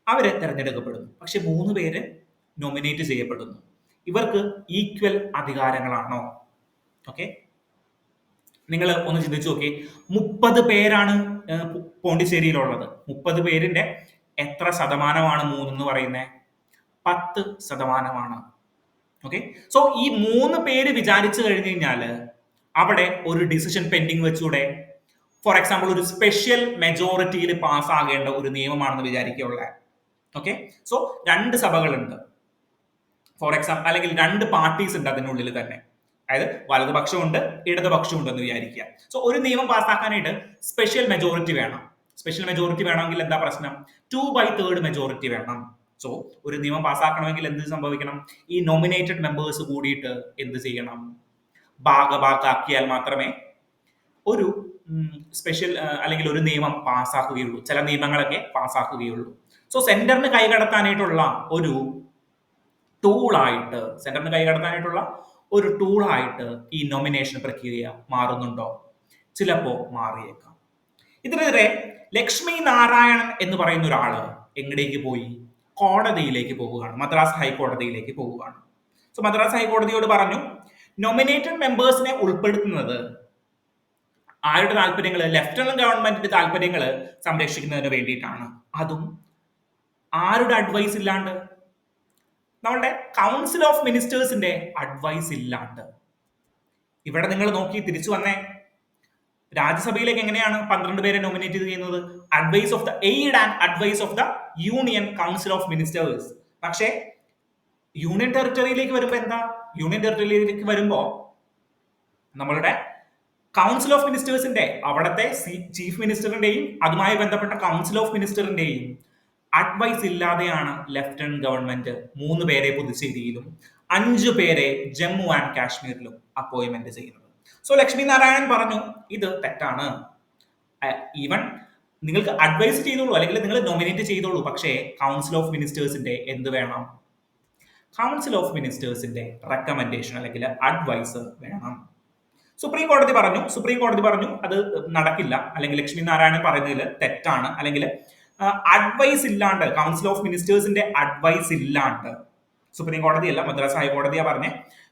അവര് തെരഞ്ഞെടുക്കപ്പെടുന്നു. പക്ഷെ 3 പേര് നോമിനേറ്റ് ചെയ്യപ്പെടുന്നു. ഇവർക്ക് ഈക്വൽ അധികാരങ്ങളാണോ? ഓക്കെ, നിങ്ങൾ ഒന്ന് ചിന്തിച്ചു നോക്കി. 30 പേരാണ് പോണ്ടിച്ചേരിയിലുള്ളത്. 30 പേരിന്റെ എത്ര ശതമാനമാണ് 3 എന്ന് പറയുന്നത്? 10%. ഓക്കെ, സോ ഈ 3 പേര് വിചാരിച്ചു കഴിഞ്ഞു കഴിഞ്ഞാല് അവിടെ ഒരു ഡിസിഷൻ പെൻഡിങ് വെച്ചൂടെ? ഫോർ എക്സാമ്പിൾ, ഒരു സ്പെഷ്യൽ മെജോറിറ്റിയിൽ പാസ്സാകേണ്ട ഒരു നിയമമാണെന്ന് വിചാരിക്കുക. ഓക്കെ, സോ 2 സഭകളുണ്ട് ഫോർ എക്സാമ്പിൾ, അല്ലെങ്കിൽ 2 പാർട്ടീസ് ഉണ്ട് അതിനുള്ളിൽ തന്നെ. അതായത് വലതുപക്ഷമുണ്ട്, ഇടതുപക്ഷമുണ്ട് എന്ന് വിചാരിക്കുക. സോ ഒരു നിയമം പാസ്സാക്കാനായിട്ട് സ്പെഷ്യൽ മെജോറിറ്റി വേണം. സ്പെഷ്യൽ മെജോറിറ്റി വേണമെങ്കിൽ എന്താ പ്രശ്നം? 2/3 മെജോറിറ്റി വേണം. സോ ഒരു നിയമം പാസ്സാക്കണമെങ്കിൽ എന്ത് സംഭവിക്കണം? ഈ നോമിനേറ്റഡ് മെമ്പേഴ്സ് കൂടിയിട്ട് എന്ത് ചെയ്യണം? ഭാഗാക്കിയാൽ മാത്രമേ ഒരു സ്പെഷ്യൽ അല്ലെങ്കിൽ ഒരു നിയമം പാസ്സാക്കുകയുള്ളൂ. ചില നിയമങ്ങളൊക്കെ പാസ്സാക്കുകയുള്ളൂ. സോ സെന്ററിന് കൈകടത്താനായിട്ടുള്ള ഒരു ടൂളായിട്ട് ഈ നോമിനേഷൻ പ്രക്രിയ മാറുന്നുണ്ടോ? ചിലപ്പോ മാറിയേക്കാം. ഇതിനെതിരെ ലക്ഷ്മി നാരായണൻ എന്ന് പറയുന്ന ഒരാള് എങ്ങടേക്ക് പോയി? കോടതിയിലേക്ക് പോവുകയാണ്, മദ്രാസ് ഹൈക്കോടതിയിലേക്ക് പോവുകയാണ്. സോ മദ്രാസ് ഹൈക്കോടതിയോട് പറഞ്ഞു, നോമിനേറ്റഡ് മെമ്പേഴ്സിനെ ഉൾപ്പെടുത്തുന്നത് ആരുടെ താല്പര്യങ്ങൾ? ലെഫ്റ്റനന്റ് ഗവൺമെന്റിന്റെ താല്പര്യങ്ങൾ സംരക്ഷിക്കുന്നതിന് വേണ്ടിയിട്ടാണ്. അതും ആരുടെ അഡ്വൈസ് ഇല്ലാണ്ട്? നമ്മളുടെ കൗൺസിൽ ഓഫ് മിനിസ്റ്റേഴ്സിന്റെ അഡ്വൈസ് ഇല്ലാണ്ട്. ഇവിടെ നിങ്ങൾ നോക്കി തിരിച്ചു വന്നേ, രാജ്യസഭയിലേക്ക് എങ്ങനെയാണ് 12 പേരെ നോമിനേറ്റ് ചെയ്യുന്നത്? Advice of the aid and advice of the union council of ministers. പക്ഷേ യൂണിയൻ ടെറിട്ടറിയിലേക്ക് വരുമ്പോ എന്താ? യൂണിയൻ ടെറിട്ടറിയിലേക്ക് വരുമ്പോ നമ്മളുടെ കൗൺസിൽ ഓഫ് മിനിസ്റ്റേഴ്സിന്റെ, അവിടുത്തെ ചീഫ് മിനിസ്റ്ററിന്റെയും അതുമായി ബന്ധപ്പെട്ട കൗൺസിൽ ഓഫ് മിനിസ്റ്ററിന്റെയും അഡ്വൈസ് ഇല്ലാതെയാണ് ലെഫ്റ്റനന്റ് ഗവൺമെന്റ് 3 പേരെ പുതുച്ചേരിയിലും 5 പേരെ ജമ്മു ആൻഡ് കാശ്മീരിലും അപ്പോയിന്റ്മെന്റ് ചെയ്യുന്നത്. സോ ലക്ഷ്മി നാരായണൻ പറഞ്ഞു ഇത് തെറ്റാണ്. ഈവൻ നിങ്ങൾക്ക് അഡ്വൈസ് ചെയ്തോളൂ, അല്ലെങ്കിൽ നിങ്ങൾ നോമിനേറ്റ് ചെയ്തോളൂ, പക്ഷേ കൗൺസിൽ ഓഫ് മിനിസ്റ്റേഴ്സിന്റെ എന്ത് വേണം? കൗൺസിൽ ഓഫ് മിനിസ്റ്റേഴ്സിന്റെ റെക്കമെൻഡേഷൻ അല്ലെങ്കിൽ അഡ്വൈസ് വേണം. സുപ്രീം കോടതി പറഞ്ഞു അത് നടക്കില്ല, അല്ലെങ്കിൽ ലക്ഷ്മി നാരായണൻ പറയുന്നതിൽ തെറ്റാണ്, അല്ലെങ്കിൽ അഡ്വൈസ് ഇല്ലാണ്ട്, കൗൺസിൽ ഓഫ് മിനിസ്റ്റേഴ്സിന്റെ അഡ്വൈസ് ഇല്ലാണ്ട്, സുപ്രീം കോടതിയല്ല മദ്രാസ് ഹൈക്കോടതിയാ പറഞ്ഞേ,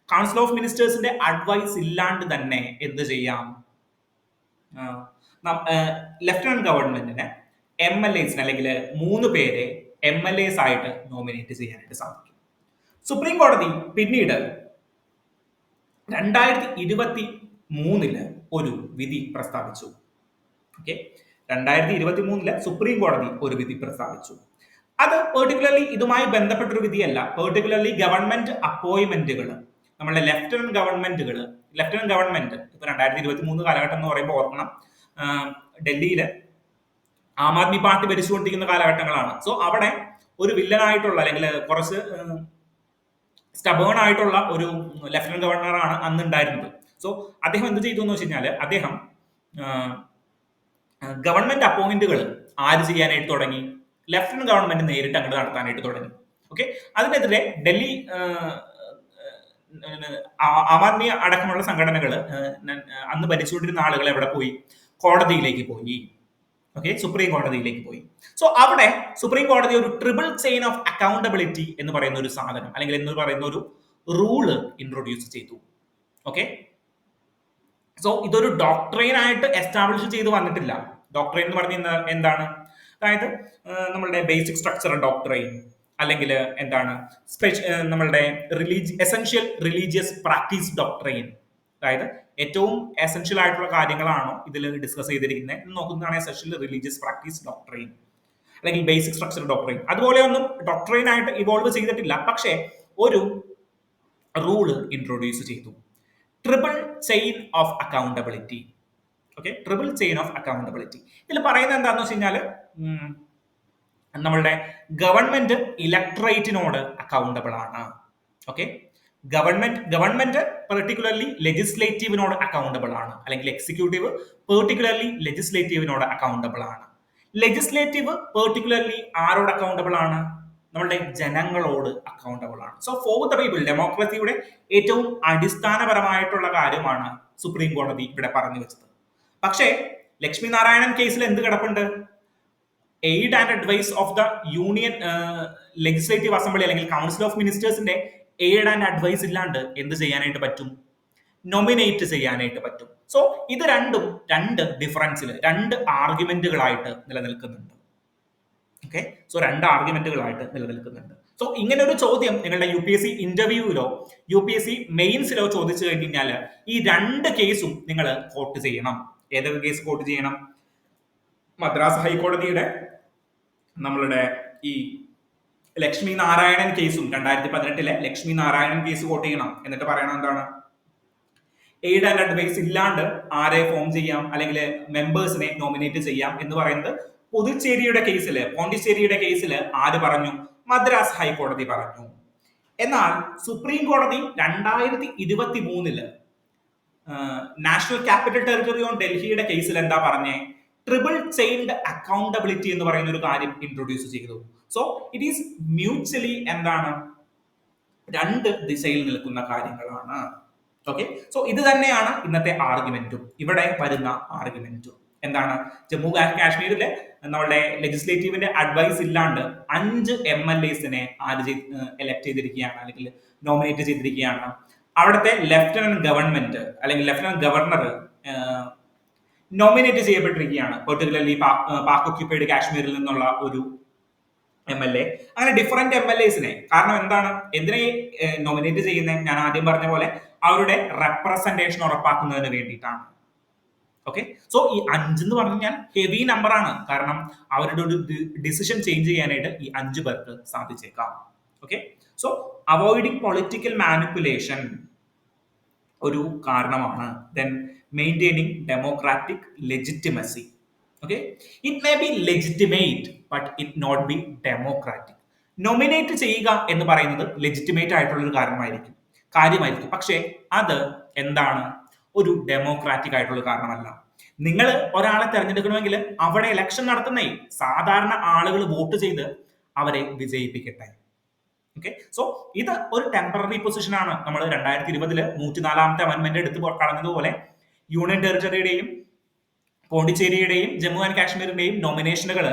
കൗൺസിൽ ഓഫ് മിനിസ്റ്റേഴ്സിന്റെ അഡ്വൈസ് ഇല്ലാണ്ട് തന്നെ എന്ത് ചെയ്യാം? ലെഫ്റ്റനന്റ് ഗവൺമെന്റിന് MLAs അല്ലെങ്കിൽ 3 പേരെ MLAs ആയിട്ട് നോമിനേറ്റ് ചെയ്യാനായിട്ട് സാധിക്കും. സുപ്രീം കോടതി പിന്നീട് 2023 ഒരു വിധി പ്രസ്താവിച്ചു. ഓക്കെ, 2023 സുപ്രീം കോടതി ഒരു വിധി പ്രസ്താവിച്ചു. അത് പെർട്ടിക്കുലർലി ഇതുമായി ബന്ധപ്പെട്ടൊരു വിധിയല്ല, പെർട്ടിക്കുലർലി ഗവൺമെന്റ് അപ്പോയിന്റ്മെന്റുകൾ, നമ്മളുടെ ലെഫ്റ്റനന്റ് ഗവൺമെന്റ് ഇപ്പൊ 2023 കാലഘട്ടം എന്ന് പറയുമ്പോൾ ഓർക്കണം, ഡൽഹിയില് ആം ആദ്മി പാർട്ടി ഭരിച്ചുകൊണ്ടിരിക്കുന്ന കാലഘട്ടങ്ങളാണ്. സോ അവിടെ ഒരു വില്ലനായിട്ടുള്ള, അല്ലെങ്കിൽ കുറച്ച് സ്റ്റബേൺ ആയിട്ടുള്ള ഒരു ലെഫ്റ്റനന്റ് ഗവർണറാണ് അന്ന് ഉണ്ടായിരുന്നത്. സോ അദ്ദേഹം എന്ത് ചെയ്തു എന്ന് വെച്ച് കഴിഞ്ഞാൽ, അദ്ദേഹം ഗവൺമെന്റ് അപ്പോയിന്റുകൾ ആര് ചെയ്യാനായിട്ട് തുടങ്ങി? ലെഫ്റ്റനന്റ് ഗവൺമെന്റ് നേരിട്ട് അങ്ങോട്ട് നടത്താനായിട്ട് തുടങ്ങി. ഓക്കെ, അതിനെതിരെ ഡൽഹി ആം ആദ്മി അടക്കമുള്ള സംഘടനകൾ, അന്ന് ഭരിച്ചുകൊണ്ടിരുന്ന ആളുകൾ എവിടെ പോയി? കോടതിയിലേക്ക് പോയി. ഓക്കെ, സുപ്രീം കോടതിയിലേക്ക് പോയി. സോ അവിടെ സുപ്രീം കോടതി ഒരു ട്രിപ്പിൾ ചെയിൻ ഓഫ് അക്കൗണ്ടബിലിറ്റി എന്ന് പറയുന്ന ഒരു സാധനം, അല്ലെങ്കിൽ എന്ന് പറയുന്ന ഒരു റൂള് ഇൻട്രൊഡ്യൂസ് ചെയ്തു. ഓക്കെ, സോ ഇതൊരു ഡോക്ട്രൈൻ ആയിട്ട് എസ്റ്റാബ്ലിഷ് ചെയ്ത് വന്നിട്ടില്ല. ഡോക്ട്രൈൻ എന്ന് പറഞ്ഞ എന്താണ്? അതായത് നമ്മളുടെ ബേസിക് സ്ട്രക്ചർ ഡോക്ട്രൈൻ, അല്ലെങ്കിൽ എന്താണ് നമ്മളുടെ എസെൻഷ്യൽ റിലീജിയസ് പ്രാക്ടീസ് ഡോക്ട്രൈൻ, അതായത് ഏറ്റവും എസെൻഷ്യൽ ആയിട്ടുള്ള കാര്യങ്ങളാണോ ഇതിൽ ഡിസ്കസ് ചെയ്തിരിക്കുന്നത് നോക്കുന്നതാണ് എസെൻഷ്യൽ റിലീജിയസ് പ്രാക്ടീസ് ഡോക്ട്രൈൻ, അല്ലെങ്കിൽ ബേസിക് സ്ട്രക്ചർ ഡോക്ട്രൈൻ. അതുപോലെ ഒന്നും ഡോക്ട്രൈൻ ആയിട്ട് ഇവോൾവ് ചെയ്തിട്ടില്ല, പക്ഷേ ഒരു റൂള് ഇൻട്രൊഡ്യൂസ് ചെയ്തു, triple chain of accountability. Okay, triple chain of accountability. ഇതിൽ പറയുന്നത് എന്താണെന്ന് വെച്ച് കഴിഞ്ഞാൽ, നമ്മളുടെ ഗവൺമെന്റ് ഇലക്ട്രേറ്റിനോട് അക്കൗണ്ടബിൾ ആണ്. ഓക്കെ, ഗവൺമെന്റ് പെർട്ടിക്കുലർലി ലെജിസ്ലേറ്റീവിനോട് അക്കൗണ്ടബിൾ ആണ്, അല്ലെങ്കിൽ എക്സിക്യൂട്ടീവ് പെർട്ടിക്കുലർലി ലെജിസ്ലേറ്റീവിനോട് അക്കൗണ്ടബിൾ ആണ്. ലെജിസ്ലേറ്റീവ് പെർട്ടിക്കുലർലി ആരോട് അക്കൗണ്ടബിൾ ആണ്? നമ്മളുടെ ജനങ്ങളോട് അക്കൗണ്ടബിൾ ആണ്. സോ ഫോർ ദ പീപ്പിൾ, ഡെമോക്രസിയുടെ ഏറ്റവും അടിസ്ഥാനപരമായിട്ടുള്ള കാര്യമാണ് സുപ്രീം കോടതി ഇവിടെ പറഞ്ഞു വെച്ചത്. പക്ഷേ ലക്ഷ്മി നാരായണൻ കേസിൽ എന്ത് കിടപ്പുണ്ട്? Aid and advice of the union legislative assembly, അല്ലെങ്കിൽ കൗൺസിൽ ഓഫ് മിനിസ്റ്റേഴ്സിന്റെ എയ്ഡ് ആൻഡ് അഡ്വൈസ് ഇല്ലാണ്ട് എന്ത് ചെയ്യാനായിട്ട് പറ്റും? നോമിനേറ്റ് ചെയ്യാനായിട്ട് പറ്റും. സോ ഇത് രണ്ടും രണ്ട് ഡിഫറൻസിൽ, രണ്ട് ആർഗ്യുമെന്റുകളായിട്ട് നിലനിൽക്കുന്നുണ്ട്. ഓക്കെ, സോ രണ്ട് ആർഗ്യുമെന്റുകളായിട്ട് നിലനിൽക്കുന്നുണ്ട്. സോ ഇങ്ങനെ ഒരു ചോദ്യം നിങ്ങളുടെ UPSC ഇന്റർവ്യൂവിലോ UPSC മെയിൻസിലോ ചോദിച്ചു കഴിഞ്ഞാൽ ഈ രണ്ട് കേസും നിങ്ങൾ കോട്ട് ചെയ്യണം. ഏതൊക്കെ കേസ് കോട്ട് ചെയ്യണം? മദ്രാസ് ഹൈക്കോടതിയുടെ നമ്മളുടെ ഈ ലക്ഷ്മി നാരായണൻ കേസും 2018 ലക്ഷ്മി നാരായണൻ കേസ് കോട്ട് ചെയ്യണം. എന്നിട്ട് പറയണം എന്താണ്? എയ്ഡ് ആൻഡ് അഡ്വൈസ് ഇല്ലാണ്ട് ആരെ ഫോം ചെയ്യാം, അല്ലെങ്കിൽ മെമ്പേഴ്സിനെ നോമിനേറ്റ് ചെയ്യാം എന്ന് പറയുന്നത് പുതുച്ചേരിയുടെ കേസില്, പോണ്ടിച്ചേരിയുടെ കേസില് ആര് പറഞ്ഞു? മദ്രാസ് ഹൈക്കോടതി പറഞ്ഞു. എന്നാൽ സുപ്രീം കോടതി 2023 നാഷണൽ ക്യാപിറ്റൽ ടെറിട്ടറി ഓൺ ഡൽഹിയുടെ കേസിൽ എന്താ പറഞ്ഞേ? ട്രിപ്പിൾ ചെയിൻഡ് അക്കൗണ്ടബിലിറ്റി എന്ന് പറയുന്ന ഒരു കാര്യം ഇൻട്രൊഡ്യൂസ് ചെയ്തു. സോ ഇറ്റ് ഈസ് മ്യൂച്വലി എന്താണ്? രണ്ട് ദിശയിൽ നിൽക്കുന്ന കാര്യങ്ങളാണ്. ഓക്കെ, സോ ഇത് തന്നെയാണ് ഇന്നത്തെ ആർഗ്യുമെന്റും, ഇവിടെ വരുന്ന ആർഗ്യുമെന്റും. എന്താണ്? ജമ്മു ആൻഡ് കാശ്മീരിലെ നമ്മളുടെ ലെജിസ്ലേറ്റീവിന്റെ അഡ്വൈസ് ഇല്ലാണ്ട് 5 MLAs-നെ എലക്ട് ചെയ്തിരിക്കുകയാണ്, അല്ലെങ്കിൽ നോമിനേറ്റ് ചെയ്തിരിക്കുകയാണ്. അവിടുത്തെ ലെഫ്റ്റനന്റ് ഗവൺമെന്റ്, അല്ലെങ്കിൽ ലെഫ്റ്റനന്റ് ഗവർണർ നോമിനേറ്റ് ചെയ്യപ്പെട്ടിരിക്കുകയാണ്, പെർട്ടിക്കുലർലി പാക് ഒക്യുപ്പൈഡ് കാശ്മീരിൽ നിന്നുള്ള ഒരു MLA, അങ്ങനെ ഡിഫറെന്റ് MLAസിനെ. കാരണം എന്താണ്, എന്തിനെ നോമിനേറ്റ് ചെയ്യുന്നത്? ഞാൻ ആദ്യം പറഞ്ഞ പോലെ അവരുടെ റെപ്രസെന്റേഷൻ ഉറപ്പാക്കുന്നതിന് വേണ്ടിയിട്ടാണ്. ഓക്കെ, സോ ഈ 5 എന്ന് പറഞ്ഞു കഴിഞ്ഞാൽ ഹെവി നമ്പർ ആണ്. കാരണം അവരുടെ ഒരു ഡിസിഷൻ ചേഞ്ച് ചെയ്യാനായിട്ട് ഈ 5 പേർക്ക് സാധിച്ചേക്കാം. Okay, so avoiding political manipulation ഒരു കാരണമാണ്. Then maintaining democratic legitimacy. Okay, it may be legitimate but it not be democratic. Nominate ചെയ്യുക എന്ന് പറയുന്നത് ലെജിറ്റിമേറ്റ് ആയിട്ടുള്ള ഒരു കാര്യമായിരിക്കും, പക്ഷേ അത് എന്താണ്, ഒരു ഡെമോക്രാറ്റിക് ആയിട്ടുള്ള കാരണമല്ല. നിങ്ങൾ ഒരാളെ തെരഞ്ഞെടുക്കണമെങ്കിൽ അവിടെ ഇലക്ഷൻ നടത്തുന്നേ സാധാരണ ആളുകൾ വോട്ട് ചെയ്ത് അവരെ വിജയിപ്പിക്കട്ടെ. ഓക്കെ, സോ ഇത് ഒരു ടെമ്പററി പൊസിഷൻ ആണ്. നമ്മൾ 2020 104ാമത്തെ അമെന്റ്മെന്റ് എടുത്ത് കളഞ്ഞതുപോലെ യൂണിയൻ ടെറിട്ടറിയുടെയും പോണ്ടിച്ചേരിയുടെയും ജമ്മു ആൻഡ് കാശ്മീരിന്റെയും നോമിനേഷനുകൾ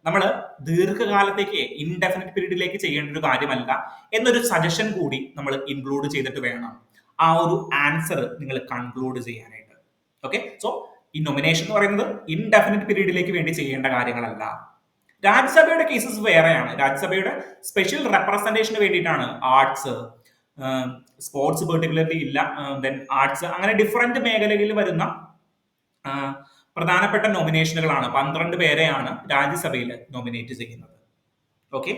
നമ്മൾ ദീർഘകാലത്തേക്ക് ഇൻഡെഫിനിറ്റ് പീരീഡിലേക്ക് ചെയ്യേണ്ട ഒരു കാര്യമല്ല എന്നൊരു സജഷൻ കൂടി നമ്മൾ ഇൻക്ലൂഡ് ചെയ്തിട്ട് വേണം ആ ഒരു ആൻസർ നിങ്ങൾ കൺക്ലൂഡ് ചെയ്യാനായിട്ട്. ഓക്കെ, സോ ഈ നോമിനേഷൻ എന്ന് പറയുന്നത് ഇൻഡെഫിനിറ്റ് പീരീഡിലേക്ക് വേണ്ടി ചെയ്യേണ്ട കാര്യങ്ങളല്ല. രാജ്യസഭയുടെ കേസസ് വേറെയാണ്. രാജ്യസഭയുടെ സ്പെഷ്യൽ റെപ്രസെന്റേഷന് വേണ്ടിയിട്ടാണ് ആർട്സ്, സ്പോർട്സ് പെർട്ടിക്കുലർലി ഇല്ല, ദെൻ ആർട്സ്, അങ്ങനെ ഡിഫറെന്റ് മേഖലകളിൽ വരുന്ന പ്രധാനപ്പെട്ട നോമിനേഷനുകളാണ്. 12 പേരെയാണ് രാജ്യസഭയിൽ നോമിനേറ്റ് ചെയ്യുന്നത്. ഓക്കെ.